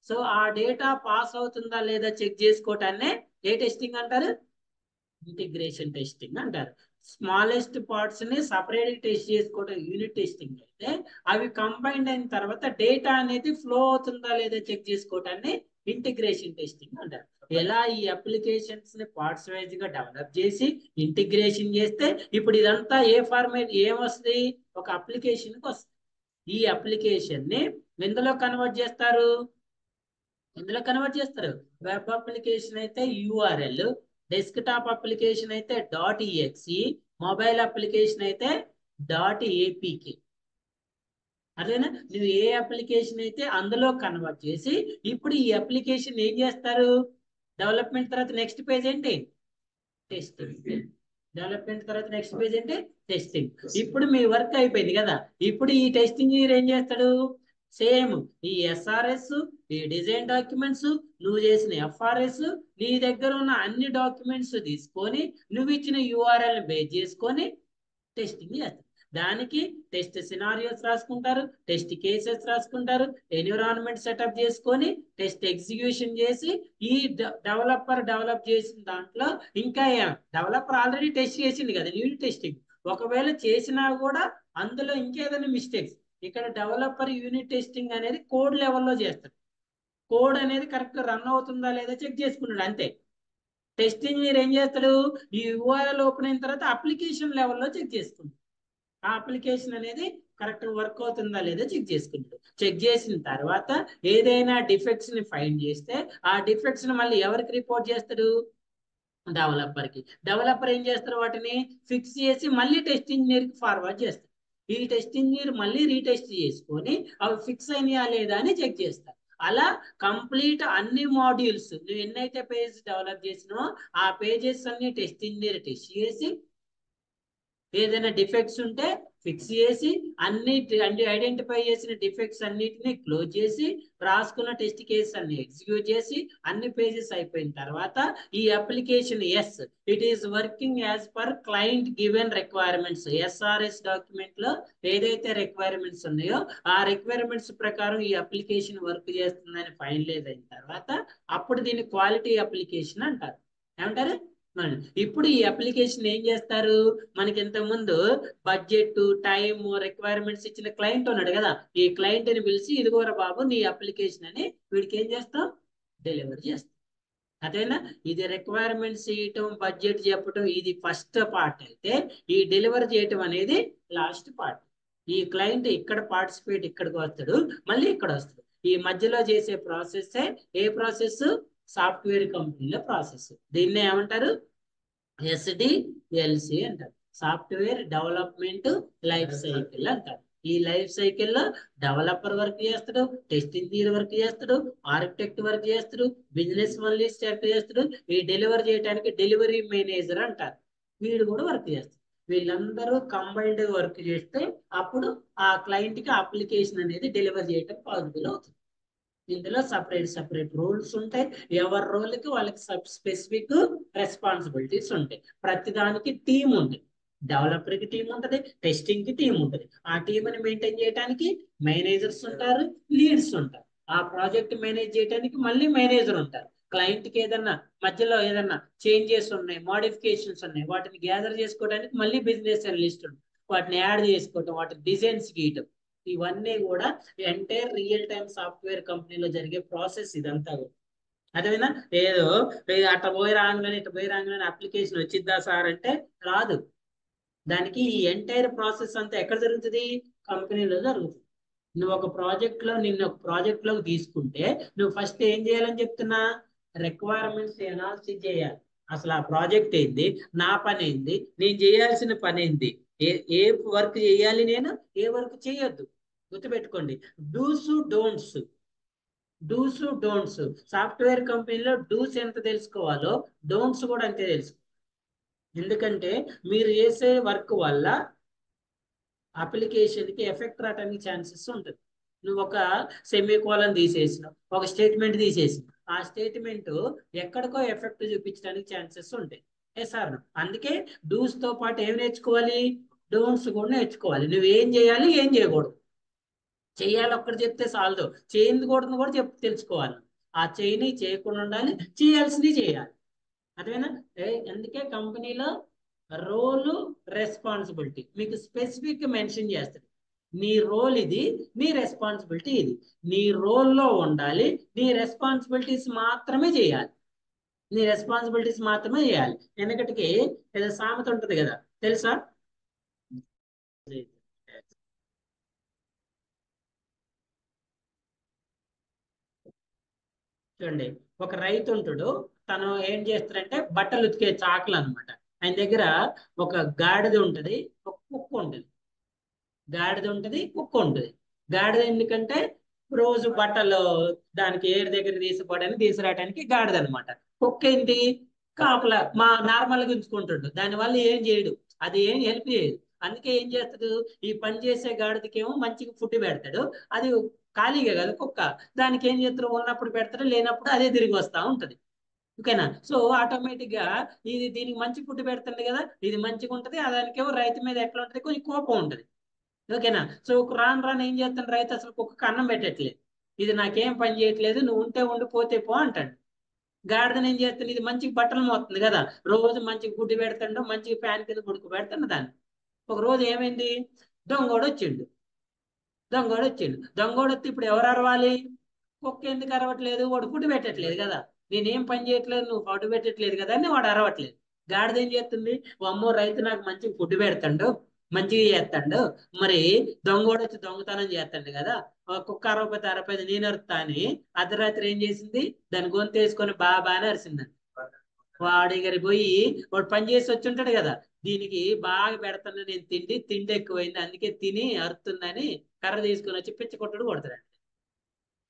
సో ఆ డేటా పాస్ అవుతుందా లేదా చెక్ చేసుకోవటాన్నే ఏ టెస్టింగ్ అంటారు, ఇంటిగ్రేషన్ టెస్టింగ్ అంటారు. స్మాలెస్ట్ పార్ట్స్ ని సపరేట్ టెస్ట్ చేసుకోవడం యూనిట్ టెస్టింగ్ అయితే, అవి కంబైన్డ్ అయిన తర్వాత డేటా అనేది ఫ్లో అవుతుందా లేదా చెక్ చేసుకోవటాన్ని ఇంటిగ్రేషన్ టెస్టింగ్ అంటారు. ఎలా ఈ అప్లికేషన్స్ ని పార్ట్స్ వైజ్ గా డెవలప్ చేసి ఇంటిగ్రేషన్ చేస్తే ఇప్పుడు ఇదంతా ఏ ఫార్మేట్ ఏమొస్తుంది, ఒక అప్లికేషన్ కి వస్తుంది. ఈ అప్లికేషన్ ని ఎందులో కన్వర్ట్ చేస్తారు, వెబ్ అప్లికేషన్ అయితే యూఆర్ఎల్, డెస్క్టాప్ అప్లికేషన్ అయితే .exe, మొబైల్ అప్లికేషన్ అయితే .apk. అదేనా, నువ్వు ఏ అప్లికేషన్ అయితే అందులో కన్వర్ట్ చేసి ఇప్పుడు ఈ అప్లికేషన్ ఏం చేస్తారు, డెవలప్మెంట్ తర్వాత నెక్స్ట్ పేజ్ ఏంటి, టెస్టింగ్. డెవలప్మెంట్ తర్వాత నెక్స్ట్ పేజ్ ఏంటి, టెస్టింగ్. ఇప్పుడు మీ వర్క్ అయిపోయింది కదా, ఇప్పుడు ఈ టెస్ట్ ఇంజనీర్ ఏం చేస్తాడు, సేమ్ ఈ ఎస్ఆర్ఎస్, ఈ డిజైన్ డాక్యుమెంట్స్, నువ్వు చేసిన ఎఫ్ఆర్ఎస్, నీ దగ్గర ఉన్న అన్ని డాక్యుమెంట్స్ తీసుకొని నువ్వు ఇచ్చిన యూఆర్ఎల్ బేస్ చేసుకొని టెస్టింగ్ చేస్తారు. దానికి టెస్ట్ సినారియోస్ రాసుకుంటారు, టెస్ట్ కేసెస్ రాసుకుంటారు, ఎన్విరాన్మెంట్ సెటప్ చేసుకొని టెస్ట్ ఎగ్జిక్యూషన్ చేసి ఈ డెవలపర్ డెవలప్ చేసిన దాంట్లో ఇంకా డెవలపర్ ఆల్రెడీ టెస్ట్ చేసింది కదా యూనిట్ టెస్టింగ్, ఒకవేళ చేసినా కూడా అందులో ఇంకేదైనా మిస్టేక్స్, ఇక్కడ డెవలపర్ యూనిట్ టెస్టింగ్ అనేది కోడ్ లెవెల్లో చేస్తాడు. కోడ్ అనేది కరెక్ట్ రన్ అవుతుందా లేదా చెక్ చేసుకున్నాడు అంతే. టెస్ట్ ఇంజనీర్ ఏం చేస్తాడు, ఈ యూఆర్ఎల్ ఓపెన్ అయిన తర్వాత అప్లికేషన్ లెవెల్లో చెక్ చేసుకుంటాడు. ఆ అప్లికేషన్ అనేది కరెక్ట్ వర్క్ అవుతుందా లేదా చెక్ చేసుకుంటాడు. చెక్ చేసిన తర్వాత ఏదైనా డిఫెక్ట్స్ ని ఫైండ్ చేస్తే ఆ డిఫెక్ట్స్ ని మళ్ళీ ఎవరికి రిపోర్ట్ చేస్తాడు, డెవలపర్ కి. డెవలపర్ ఏం చేస్తారు, వాటిని ఫిక్స్ చేసి మళ్ళీ టెస్ట్ ఇంజనీర్ కి ఫార్వర్డ్ చేస్తారు. ఈ టెస్ట్ ఇంజనీర్ మళ్ళీ రీటెస్ట్ చేసుకొని అవి ఫిక్స్ అయినాయా లేదా అని చెక్ చేస్తారు. అలా కంప్లీట్ అన్ని మాడ్యూల్స్ నువ్వు ఎన్నైతే పేజ్ డెవలప్ చేసినావో ఆ పేజెస్ అన్ని టెస్ట్ ఇంజనీర్ టెస్ట్ చేసి ఏదైనా డిఫెక్ట్స్ ఉంటే ఫిక్స్ చేసి అన్ని ఐడెంటిఫై చేసిన డిఫెక్ట్స్ అన్నిటిని క్లోజ్ చేసి రాసుకున్న టెస్ట్ కేసెస్ అన్ని ఎగ్జిక్యూట్ చేసి అన్ని పేజెస్ అయిపోయిన తర్వాత ఈ application it is working as per client given requirements, SRS document లో ఏదైతే రిక్వైర్మెంట్స్ ఉన్నాయో ఆ రిక్వైర్మెంట్స్ ప్రకారం ఈ అప్లికేషన్ వర్క్ చేస్తుందని ఫైనలైజ్ అయిన తర్వాత అప్పుడు దీన్ని క్వాలిటీ అప్లికేషన్ అంటారు. ఏమంటారు, ఇప్పుడు ఈ అప్లికేషన్ ఏం చేస్తారు, మనకి ఇంతకు ముందు బడ్జెట్ టైం రిక్వైర్మెంట్స్ ఇచ్చిన క్లయింట్ ఉన్నాడు కదా, ఈ క్లయింట్ ని పిలిచి ఇదిగోరా బాబు నీ అప్లికేషన్ అని వీడికి ఏం చేస్తాం, డెలివరీ చేస్తాం. అదేనా, ఇది రిక్వైర్మెంట్స్ ఇవ్వటం బడ్జెట్ చెప్పటం ఇది ఫస్ట్ పార్ట్ అయితే, ఈ డెలివరీ చేయటం అనేది లాస్ట్ పార్ట్. ఈ క్లయింట్ ఇక్కడ పార్టిసిపేట్ ఇక్కడికి వస్తాడు, మళ్ళీ ఇక్కడ వస్తాడు. ఈ మధ్యలో చేసే ప్రాసెస్ ఏ ప్రాసెస్, సాఫ్ట్వేర్ కంపెనీల ప్రాసెస్. దీన్ని ఏమంటారు, SDLC అంటారు, సాఫ్ట్వేర్ డెవలప్మెంట్ లైఫ్ సైకిల్ అంటారు. ఈ లైఫ్ సైకిల్లో డెవలపర్ వర్క్ చేస్తాడు, టెస్ట్ ఇంజనీర్ వర్క్ చేస్తాడు, ఆర్కిటెక్ట్ వర్క్ చేస్తాడు, బిజినెస్ అనలిస్ట్ వర్క్ చేస్తాడు, ఈ డెలివరీ చేయడానికి డెలివరీ మేనేజర్ అంటారు, వీడు కూడా వర్క్ చేస్తాడు. వీళ్ళందరూ కంబైన్డ్ వర్క్ చేస్తే అప్పుడు ఆ క్లయింట్ కి అప్లికేషన్ అనేది డెలివరీ చేయడం పాసిబుల్ అవుతుంది. ఇందులో సపరేట్ రోల్స్ ఉంటాయి, ఎవరి రోల్కి వాళ్ళకి స్పెసిఫిక్ రెస్పాన్సిబిలిటీస్ ఉంటాయి. ప్రతిదానికి టీం ఉంటుంది, డెవలపర్ కి టీం ఉంటుంది, టెస్టింగ్ కి టీం ఉంటుంది. ఆ టీంని మెయింటైన్ చేయడానికి మేనేజర్స్ ఉంటారు, లీడ్స్ ఉంటారు. ఆ ప్రాజెక్ట్ మేనేజ్ చేయడానికి మళ్ళీ మేనేజర్ ఉంటారు. క్లయింట్ కి ఏదన్నా మధ్యలో ఏదన్నా చేంజెస్ ఉన్నాయి, మోడిఫికేషన్స్ ఉన్నాయి, వాటిని గ్యాదర్ చేసుకోవడానికి మళ్ళీ బిజినెస్ అనలిస్ట్ ఉంటుంది, వాటిని యాడ్ చేసుకోవటం, వాటి డిజైన్స్ గీయటం, ఇవన్నీ కూడా ఎంటైర్ రియల్ టైమ్ సాఫ్ట్వేర్ కంపెనీలో జరిగే ప్రాసెస్ ఇదంతా కూడా. అదేవిధంగా ఏదో అట్లా పోయి రాగానే ఇట్లా పోయి రాగానే అప్లికేషన్ వచ్చిద్దా సార్ అంటే రాదు. దానికి ఈ ఎంటైర్ ప్రాసెస్ అంతా ఎక్కడ జరుగుతుంది, కంపెనీలో జరుగుతుంది. నువ్వు ఒక ప్రాజెక్ట్ లో నిన్ను ఒక ప్రాజెక్ట్ లోకి తీసుకుంటే నువ్వు ఫస్ట్ ఏం చేయాలని చెప్తున్నా, రిక్వైర్మెంట్స్ ఎనాలిసిస్ చేయాలి. అసలు ఆ ప్రాజెక్ట్ ఏంది, నా పని ఏంది, నేను చేయాల్సిన పని ఏంది, ఏ వర్క్ చేయాలి, నేను ఏ వర్క్ చేయొద్దు. గుర్తుపెట్టుకోండి, dos don'ts. Dos don'ts. Software కంపెనీలో డూస్ ఎంత తెలుసుకోవాలో డోంట్స్ కూడా అంతే తెలుసు. ఎందుకంటే మీరు చేసే వర్క్ వల్ల అప్లికేషన్కి ఎఫెక్ట్ రావడానికి ఛాన్సెస్ ఉంటుంది. నువ్వు ఒక సెమీకోలన్ తీసేసినావు, ఒక స్టేట్మెంట్ తీసేసినావు, ఆ స్టేట్మెంట్ ఎక్కడికో ఎఫెక్ట్ చూపించడానికి ఛాన్సెస్ ఉంటాయి. సార్ అందుకే డూస్ తో పాటు ఏం నేర్చుకోవాలి, డోంట్స్ కూడా నేర్చుకోవాలి. నువ్వేం చేయాలి, ఏం చేయకూడదు. చేయాలి ఒక్కటి చెప్తే చాలదు, చేయకూడదు కూడా తెలుసుకోవాలి. ఆ చేయని చేయకుండా ఉండాలి, చేయాల్సింది చేయాలి. అదేనా? అందుకే కంపెనీలో రోల్ రెస్పాన్సిబిలిటీ మీకు స్పెసిఫిక్ మెన్షన్ చేస్తుంది. నీ రోల్ ఇది, నీ రెస్పాన్సిబిలిటీ ఇది. నీ రోల్లో ఉండాలి, నీ రెస్పాన్సిబిలిటీస్ మాత్రమే చేయాలి. నీ రెస్పాన్సిబిలిటీస్ మాత్రమే చేయాలి. ఎందుకంటే ఏదో సామెత ఉంటుంది కదా, తెలుసా? చూడండి, ఒక రైతు ఉంటాడు, తను ఏం చేస్తాడంటే బట్టలు ఉతికే చాకులు అనమాట. ఆయన దగ్గర ఒక గాడిద ఉంటది, ఒక కుక్క ఉంటుంది. గాడిద ఉంటది, కుక్క ఉంటుంది. గాడిద ఎందుకంటే రోజు బట్టలు దానికి ఏడు దగ్గర తీసుకోవడానికి తీసుకురావడానికి గాడిద అనమాట. కుక్క ఏంటి, కాపలా మా నార్మల్గా ఉంచుకుంటాడు, దానివల్ల ఏం చేయడు, అది ఏం హెల్ప్ చేయదు. అందుకే ఏం చేస్తాడు, ఈ పని చేసే గాడిదకేమో మంచిగా ఫుడ్ పెడతాడు. అది ఖాళీగా కదా కుక్క, దానికి ఏం చేస్తాడు, ఉన్నప్పుడు పెడతాడు, లేనప్పుడు అదే తిరిగి వస్తా ఉంటది. ఓకేనా? సో ఆటోమేటిక్ గా ఇది దీనికి మంచి ఫుడ్ పెడుతుంది కదా, ఇది మంచిగా ఉంటది. దానికేమో రైతు మీద ఎట్లా ఉంటది, కొంచెం కోపం ఉంటది. ఓకేనా? సో రాను రాను ఏం చేస్తాను, రైతు అసలు కుక్కకు అన్నం పెట్టట్లేదు, ఇది నాకేం పని చేయట్లేదు, నువ్వు ఉంటే ఉండి పోతే పో అంటాడు. గాడిదని ఏం చేస్తాను, ఇది మంచిగా బట్టలు మోస్తుంది కదా, రోజు మంచిగా గుడ్డు పెడతాడు, మంచిగా ఫ్యాన్ కింద గుడుకు పెడతాను దాన్ని. ఒక రోజు ఏమైంది, దొంగోడు వచ్చిండు. దొంగోడు వస్తే ఇప్పుడు ఎవరు అరవాలి, కుక్క ఎందుకు అరవట్లేదు, వాడు ఫుడ్ పెట్టట్లేదు కదా, నేనేం పని చేయట్లేదు, నువ్వు ఫుడ్ పెట్టట్లేదు కదా అని వాడు అరవట్లేదు. గాడిద ఏం చేస్తుంది, ఓ అమ్మో రైతు నాకు మంచిగా ఫుడ్ పెడతాడు, మంచిగా చేస్తాడు, మరి దొంగోడు వచ్చి దొంగతనం చేస్తాడు కదా, కుక్క అరవపోతే అరవైతే నేను అరుతా అని అర్ధరాత్రి ఏం చేసింది, దాని గొంతు వేసుకొని బాగా అని అరిసిందండి. వాడి దగ్గర పోయి, వాడు పని చేసి వచ్చి ఉంటాడు కదా, దీనికి బాగా పెడతాను నేను తిండి, తిండి ఎక్కువైంది అందుకే తిని అరుతుందని కర్ర తీసుకొని వచ్చి పిచ్చ కొట్టుడు కొడతాడు.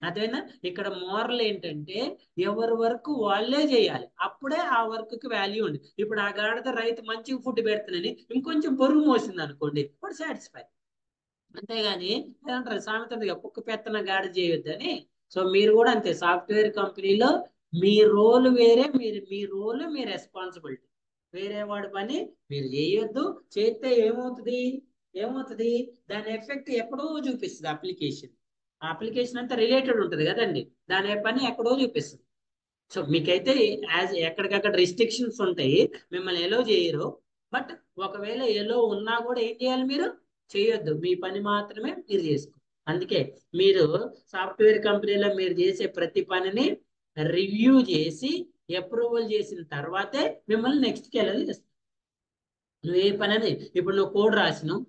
అదేనా? ఇక్కడ మోరల్ ఏంటంటే ఎవరి వర్క్ వాళ్ళే చేయాలి, అప్పుడే ఆ వర్క్ కి వాల్యూ ఉంది. ఇప్పుడు ఆ గాడిద రైతు మంచిగా ఫుడ్ పెడతానని ఇంకొంచెం బరువు మోసింది అనుకోండి, వాడు సాటిస్ఫై. అంతేగాని ఏమంటారు సామెత ఉంది కదా, కుక్క పెత్తన గాడి చేయొద్దని. సో మీరు కూడా అంతే, సాఫ్ట్వేర్ కంపెనీలో మీ రోల్ వేరే, మీ రోల్ మీ రెస్పాన్సిబిలిటీ వేరే. వాడి పని మీరు చేయొద్దు, చేస్తే ఏమవుతుంది, దాని ఎఫెక్ట్ ఎక్కడో చూపిస్తుంది అప్లికేషన్. ఆ అప్లికేషన్ అంతా రిలేటెడ్ ఉంటుంది కదండి, దాని పని ఎక్కడో చూపిస్తుంది. సో మీకైతే ఎక్కడికక్కడ రిస్ట్రిక్షన్స్ ఉంటాయి, మిమ్మల్ని ఎలో చేయరు. బట్ ఒకవేళ ఎలో ఉన్నా కూడా ఏం చేయాలి, మీరు చేయొద్దు, మీ పని మాత్రమే మీరు చేసుకో. అందుకే మీరు సాఫ్ట్వేర్ కంపెనీలో మీరు చేసే ప్రతి పనిని రివ్యూ చేసి అప్రూవల్ చేసిన తర్వాతే మిమ్మల్ని నెక్స్ట్కి వెళ్ళాలి చేస్తాను. నువ్వు ఏ పని అని, ఇప్పుడు నువ్వు కోడ్ రాసినావు,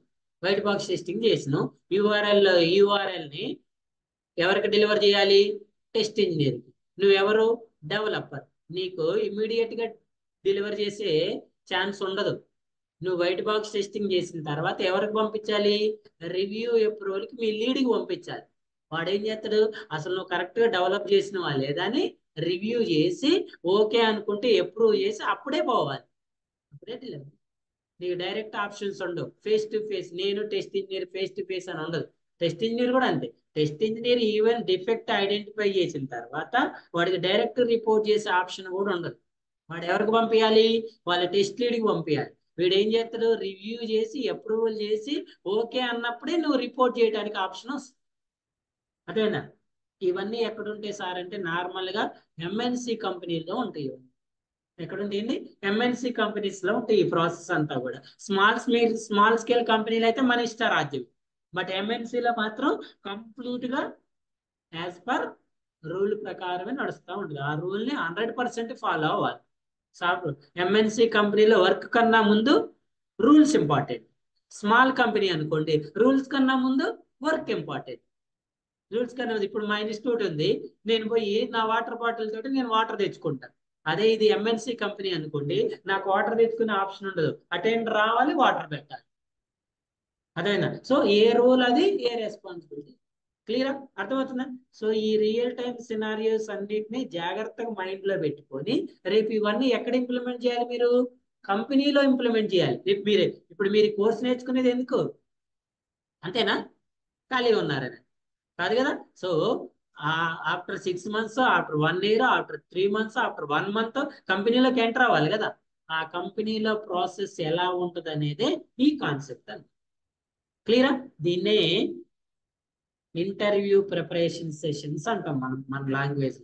వైట్ బాక్స్ టెస్టింగ్ చేసినావు, యూఆర్ఎల్ని ఎవరికి డెలివర్ చేయాలి, టెస్ట్ ఇంజనీర్కి. నువ్వెవరు, డెవలపర్. నీకు ఇమీడియట్ గా డెలివర్ చేసే ఛాన్స్ ఉండదు. నువ్వు వైట్ బాక్స్ టెస్టింగ్ చేసిన తర్వాత ఎవరికి పంపించాలి, రివ్యూ అప్రూవల్కి మీ లీడ్కి పంపించాలి. వాడు ఏం చేస్తాడు, అసలు నువ్వు కరెక్ట్ గా డెవలప్ చేసినవా లేదా అని రివ్యూ చేసి ఓకే అనుకుంటే అప్రూవ్ చేసి అప్పుడే పోవాలి, అప్పుడే డెలివరీ. నీకు డైరెక్ట్ ఆప్షన్స్ ఉండవు, ఫేస్ టు ఫేస్ నేను test engineer face to face అని ఉండదు. టెస్ట్ ఇంజనీర్ కూడా అంతే. Test engineer even defect identify చేసిన తర్వాత వాడికి డైరెక్ట్ రిపోర్ట్ చేసే ఆప్షన్ కూడా ఉండదు. వాడు ఎవరికి పంపించాలి, వాళ్ళ టెస్ట్ లీడ్కి పంపించాలి. వీడు ఏం చేస్తాడు, రివ్యూ చేసి అప్రూవల్ చేసి ఓకే అన్నప్పుడే నువ్వు రిపోర్ట్ చేయడానికి ఆప్షన్ వస్తుంది. అదేనా? ఇవన్నీ ఎక్కడ ఉంటాయి సార్ అంటే నార్మల్ గా ఎంఎన్సి కంపెనీలో ఉంటాయి. ఎక్కడ ఉంటుంది, ఎంఎన్సి కంపెనీస్ లో ఉంటాయి ఈ ప్రాసెస్ అంతా కూడా. స్మాల్ స్కేల్ కంపెనీలు అయితే మన ఇష్ట రాజ్యం. బట్ ఎంఎన్సీలో మాత్రం కంప్లీట్ గా యాజ్ పర్ రూల్ ప్రకారమే నడుస్తూ ఉంటుంది. ఆ రూల్ ని 100% ఫాలో అవ్వాలి. ఎంఎన్సి కంపెనీలో వర్క్ కన్నా ముందు రూల్స్ ఇంపార్టెంట్. స్మాల్ కంపెనీ అనుకోండి, రూల్స్ కన్నా ముందు వర్క్ ఇంపార్టెంట్. రూల్స్ కన్నా ఇప్పుడు మా ఇన్స్టిట్యూట్ ఉంది, నేను పోయి నా వాటర్ బాటిల్ తోటి నేను వాటర్ తెచ్చుకుంటాను. అదే ఇది ఎంఎన్సి కంపెనీ అనుకోండి, నాకు వాటర్ తెచ్చుకునే ఆప్షన్ ఉండదు, అటెండర్ రావాలి వాటర్ పెట్టాలి. అదేనా? సో ఏ రూల్ అది, ఏ రెస్పాన్సిబిలిటీ. క్లియరా? అర్థమవుతుందా? సో ఈ రియల్ టైమ్ సినారియోస్ అన్నిటిని జాగ్రత్తగా మైండ్ లో పెట్టుకొని రేపు ఇవన్నీ ఎక్కడ ఇంప్లిమెంట్ చేయాలి? మీరు కంపెనీలో ఇంప్లిమెంట్ చేయాలి. రేపు మీరే ఇప్పుడు మీరు కోర్స్ నేర్చుకునేది ఎందుకు? అంతేనా? ఖాళీ ఉన్నారని కాదు కదా? So after 6 months, after 1 year, after 3 months, after 1 month కంపెనీలోకి ఎంటర్ అవ్వాలి కదా. ఆ కంపెనీలో ప్రాసెస్ ఎలా ఉంటుంది అనేది ఈ కాన్సెప్ట్ అని. క్లియరా? దీన్నే ఇంటర్వ్యూ ప్రిపరేషన్ సెషన్స్ అంటాం మనం మన లాంగ్వేజ్.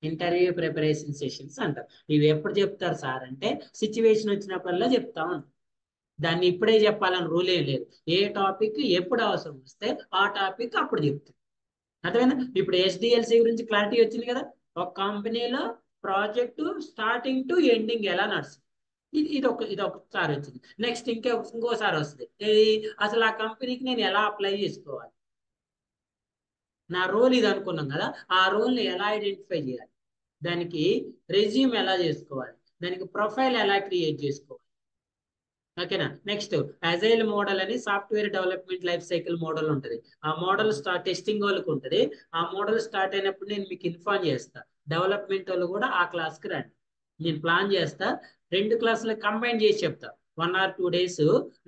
ఇంటర్వ్యూ ప్రిపరేషన్ సెషన్స్ అంటాం. ఇవి ఎప్పుడు చెప్తారు సార్ అంటే సిచ్యువేషన్ వచ్చినప్పుడల్లా చెప్తా ఉంటాం. దాన్ని ఇప్పుడే చెప్పాలని రూల్ ఏం లేదు. ఏ టాపిక్ ఎప్పుడు అవసరం వస్తే ఆ టాపిక్ అప్పుడు చెప్తాం. అర్థమైందా? ఇప్పుడు ఎస్డిఎల్సి గురించి క్లారిటీ వచ్చింది కదా. ఒక కంపెనీలో ప్రాజెక్టు స్టార్టింగ్ టు ఎండింగ్ ఎలా నడుస్తుంది, ఇది ఒకసారి వచ్చింది. నెక్స్ట్ ఇంకోసారి వస్తుంది. అసలు ఆ కంపెనీకి నేను ఎలా అప్లై చేసుకోవాలి, నా రోల్ ఇది అనుకున్నాం కదా, ఆ రోల్ని ఎలా ఐడెంటిఫై చేయాలి, దానికి రెజ్యూమ్ ఎలా చేసుకోవాలి, దానికి ప్రొఫైల్ ఎలా క్రియేట్ చేసుకోవాలి. ఓకేనా? నెక్స్ట్ అజైల్ మోడల్ అని software development life cycle model ఉంటుంది. ఆ మోడల్ టెస్టింగ్ వాళ్ళకి ఉంటుంది. ఆ మోడల్ స్టార్ట్ అయినప్పుడు నేను మీకు ఇన్ఫార్మ్ చేస్తా. డెవలప్మెంట్ వాళ్ళు కూడా ఆ క్లాస్కి రండి. నేను ప్లాన్ చేస్తా. 2 క్లాసులు కంబైన్ చేసి చెప్తా. 1 or 2 days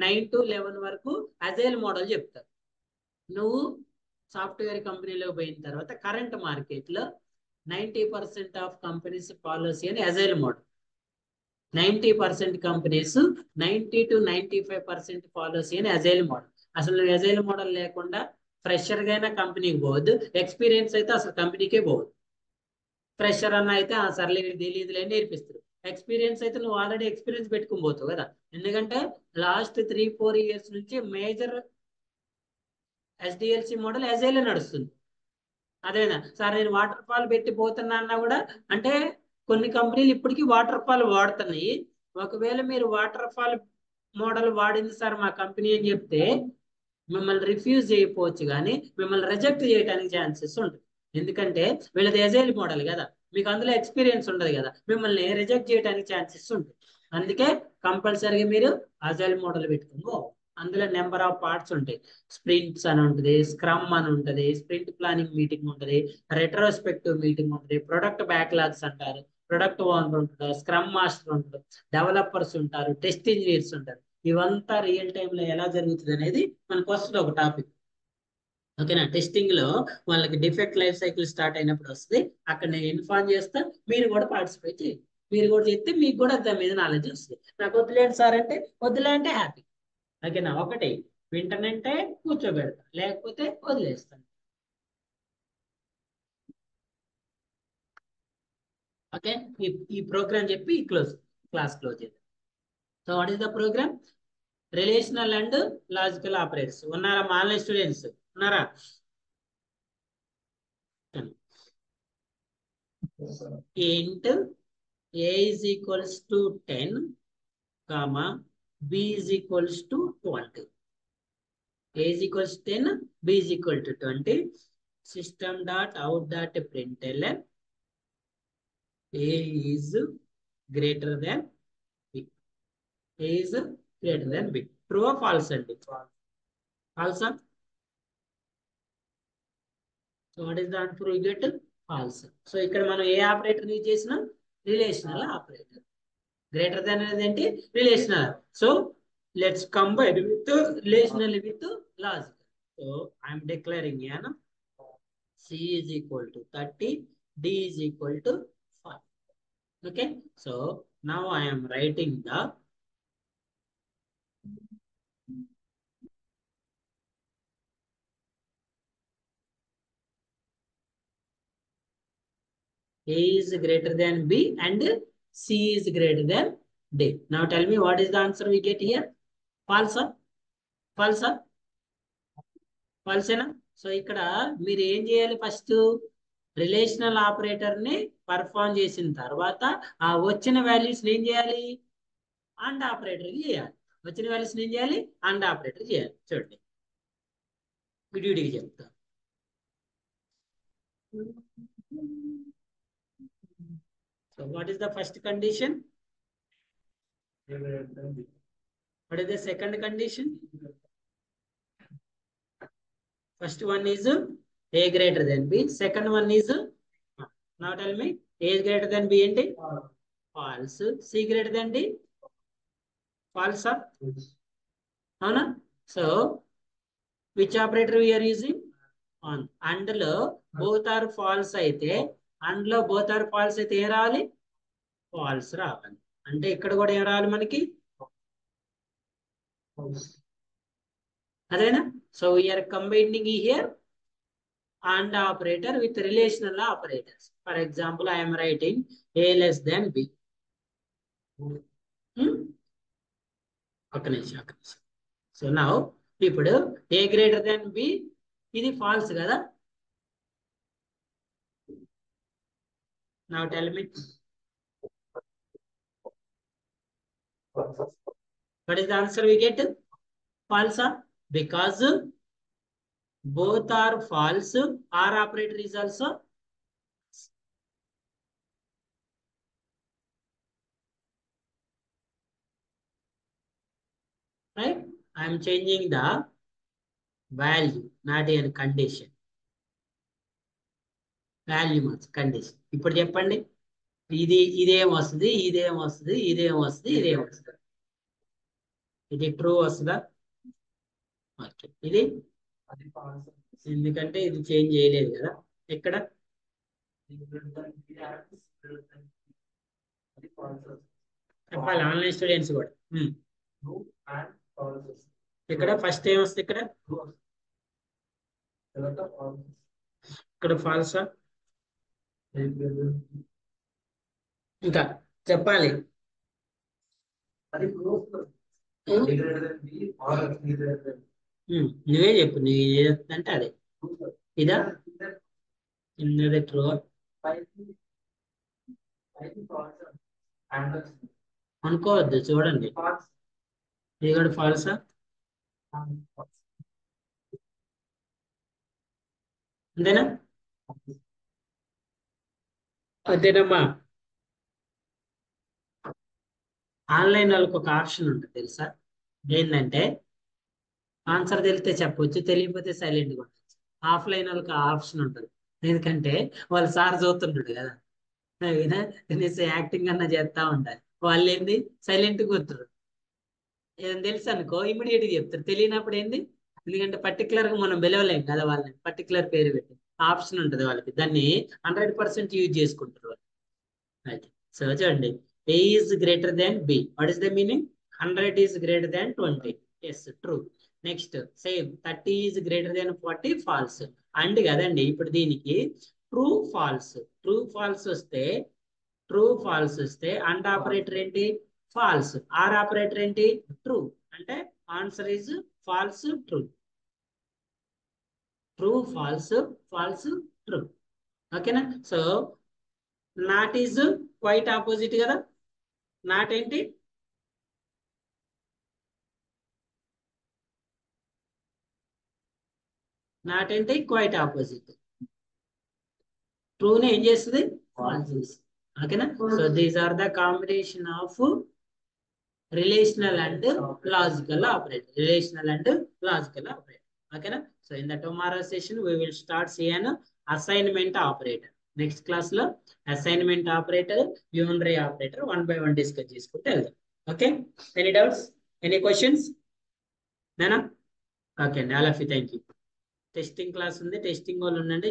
9 to 11 వరకు అజైల్ మోడల్ చెప్తా. నువ్వు సాఫ్ట్వేర్ కంపెనీలో పోయిన తర్వాత కరెంట్ మార్కెట్లో 90% ఆఫ్ కంపెనీస్ పాలసీ అని agile model. 90% companies 90 to 95% policy అని అజైల్ మోడల్. అసలు అజైల్ మోడల్ లేకుండా ఫ్రెషర్ గా అయినా కంపెనీకి పోవద్దు, ఎక్స్పీరియన్స్ అయితే అసలు కంపెనీకే పోవద్దు. ఫ్రెషర్ అన్న అయితే ఆ సర్లే తెలియదులే నేర్పిస్తారు. ఎక్స్పీరియన్స్ అయితే నువ్వు ఆల్రెడీ ఎక్స్పీరియన్స్ పెట్టుకుని పోతావు కదా. ఎందుకంటే లాస్ట్ 3-4 years నుంచి మేజర్ ఎస్డిఎల్సి మోడల్ అజైల్ నడుస్తుంది. అదేనా సార్ నేను వాటర్ ఫాల్ పెట్టి పోతున్నా అన్నా కూడా, అంటే కొన్ని కంపెనీలు ఇప్పటికీ వాటర్ ఫాల్ వాడుతున్నాయి. ఒకవేళ మీరు వాటర్ ఫాల్ మోడల్ వాడింది సార్ మా కంపెనీ అని చెప్తే మిమ్మల్ని రిఫ్యూజ్ చేయకపోవచ్చు, కానీ మిమ్మల్ని రిజెక్ట్ చేయడానికి ఛాన్సెస్ ఉంటుంది. ఎందుకంటే వీళ్ళది ఎజైల్ మోడల్ కదా, మీకు అందులో ఎక్స్పీరియన్స్ ఉండదు కదా, మిమ్మల్ని రిజెక్ట్ చేయడానికి ఛాన్సెస్ ఉంటుంది. అందుకే కంపల్సరీగా మీరు అజైల్ మోడల్ పెట్టుకో. అందులో నెంబర్ ఆఫ్ పార్ట్స్ ఉంటాయి. స్ప్రింట్స్ అని ఉంటుంది, స్క్రమ్ అని ఉంటుంది, స్ప్రింట్ ప్లానింగ్ మీటింగ్ ఉంటుంది, రెట్రోస్పెక్టివ్ మీటింగ్ ఉంటుంది, ప్రొడక్ట్ బ్యాక్లాగ్స్ అంటారు, ప్రొడక్ట్ ఓనర్ ఉంటారు, స్క్రమ్ మాస్టర్ ఉంటారు, డెవలపర్స్ ఉంటారు, టెస్ట్ ఇంజనీర్స్ ఉంటారు. ఇవంతా రియల్ టైమ్ లో ఎలా జరుగుతుంది అనేది మనకు వస్తుంది ఒక టాపిక్. ఓకేనా? టెస్టింగ్ లో వాళ్ళకి డిఫెక్ట్ లైఫ్ సైకిల్ స్టార్ట్ అయినప్పుడు వస్తుంది. అక్కడ నేను ఇన్ఫార్మ్ చేస్తా, మీరు కూడా పార్టిసిపేట్ చేయండి. మీరు కూడా చెప్తే మీకు కూడా దాని మీద నాలెడ్జ్ వస్తుంది. నాకు వద్దులేండి సార్ అంటే వద్దులే అంటే హ్యాపీ. ఓకేనా? ఒకటి వింటనంటే కూర్చోబెడతా, లేకపోతే వదిలేస్తాను. ఓకే, ఈ ప్రోగ్రామ్ చెప్పి క్లాస్ క్లోజ్ చేద్దాం. So what is the program? Relational and logical operators. ఉన్నారా మా ఆన్లైన్ స్టూడెంట్స్? ఉన్నారా? int a is equals to 10, comma b is equals to 20. A is equals to 10, b is equal to 20. System dot out dot println a is greater than b. A is greater than b. True or false అండి? False. So what is the answer we get? False. So ఇక్కడ మనం ఏ operator use చేసినాం? Relational operator. Greater than అనేది ఏంటి? Relational. So let's combine with relational with logical. So I'm declaring C is equal to 30, D is equal to 5. Okay, so now I am writing the A is greater than B and C is greater than D. Now tell me what is the answer we get here? False. False. False. So ఇక్కడ మీరు ఏం చేయాలి? First relational operator ని perform చేసిన తర్వాత ఆ వచ్చిన values ఏం చేయాలి? అండ్ ఆపరేటర్ చేయాలి. వచ్చిన వాల్యూస్ ఏం చేయాలి? అండ్ ఆపరేటర్ చేయాలి. చూడండి విడివిడిగా చెప్తా. So what is the first condition? What is the second condition? First one is A greater than B. Second one is, now tell me, A is greater than B and false. C greater than D, false. Avuna? So, which operator we are using? On. And lo both are false aithe, and lo both are false aithe em ravali? False ravali. Ante ikkada kuda em ravali manaki? False. Adena? So we are combining here and operator with relational operators. For example, I am writing A less than B. So now, ఇప్పుడు A greater than B, ఇది false కదా? Now tell me, what is the answer we get? False, because both are false. R operator is also right. I am changing the value, not a condition. Value must condition. ఇప్పుడు చెప్పండి, ఇదేం వస్తుంది, ఇదేం వస్తుంది, ఇదేం వస్తుంది, ఇదేం వస్తుంది. ఇది ట్రూ వస్తుందా? ఓకే, ఇది ఎందుకంటే ఇది చేంజ్ చేయలేదు కదా. ఎక్కడ చెప్పాలి ఆన్లైన్ స్టూడెంట్స్ కూడా. ఇక్కడ ఫస్ట్ ఏం వస్తుంది? ఇక్కడ ఫాల్సా? ఇంకా చెప్పాలి. నువ్వే చెప్పు, నువ్వు ఏదంటే అదే. ఇదా ఇన్నది ట్రూ అనుకోవద్దు, చూడండి ఇది కూడా ఫాల్సా? అంతేనా? అంతేనమ్మా. ఆన్లైన్ వాళ్ళకి ఒక ఆప్షన్ ఉంటుంది తెలుసా, ఏంటంటే ఆన్సర్ తెలితే చెప్పొచ్చు, తెలియకపోతే సైలెంట్ గా ఉండొచ్చు. ఆఫ్లైన్ వాళ్ళకి ఆ ఆప్షన్ ఉంటుంది, ఎందుకంటే వాళ్ళు సార్ చూస్తుంటాడు కదా, కనీసం యాక్టింగ్ అన్నా చేస్తా ఉంటారు. వాళ్ళు ఏంది సైలెంట్ గా కూర్చుంటారు. ఏదైనా తెలుసు అనుకో ఇమీడియట్ గా చెప్తారు, తెలియనప్పుడు ఏంది, ఎందుకంటే పర్టికులర్ గా మనం పిలవలేం కదా వాళ్ళని, పర్టికులర్ పేరు పెట్టి ఆప్షన్ ఉంటుంది వాళ్ళకి, దాన్ని 100% యూజ్ చేసుకుంటారు వాళ్ళు. అయితే సో చూడండి, A is greater than B. What is the meaning? 100 is greater than 20. Yes, true. Next, same 30 is greater than 40, false. And కదండి ఇప్పుడు దీనికి ట్రూ ఫాల్స్, ట్రూ ఫాల్స్ వస్తే అండ్ ఆపరేటర్ ఏంటి? ఫాల్స్. ఆర్ ఆపరేటర్ ఏంటి? True. అంటే answer is false, true. True, false, false, true. ఓకేనా? So not is quite opposite కదా. Not ఏంటి? నాట్ ఏంటి? Quite opposite. ట్రూని ఏం చేస్తుంది? ఫాల్స్ చేస్తుంది. ఓకేనా? So these are the combination of relational and logical operator. Relational and logical operator. ఓకేనా? So in the tomorrow session we will start see an assignment operator. Next class లో assignment operator, unary operator 1 by 1 discuss చేసుకుంటే వెళ్దాం. Okay, any doubts, any questions? నేనా? Okay అండి, all of you thank you. Testing class ఉంది, testing వాళ్ళు ఉండండి.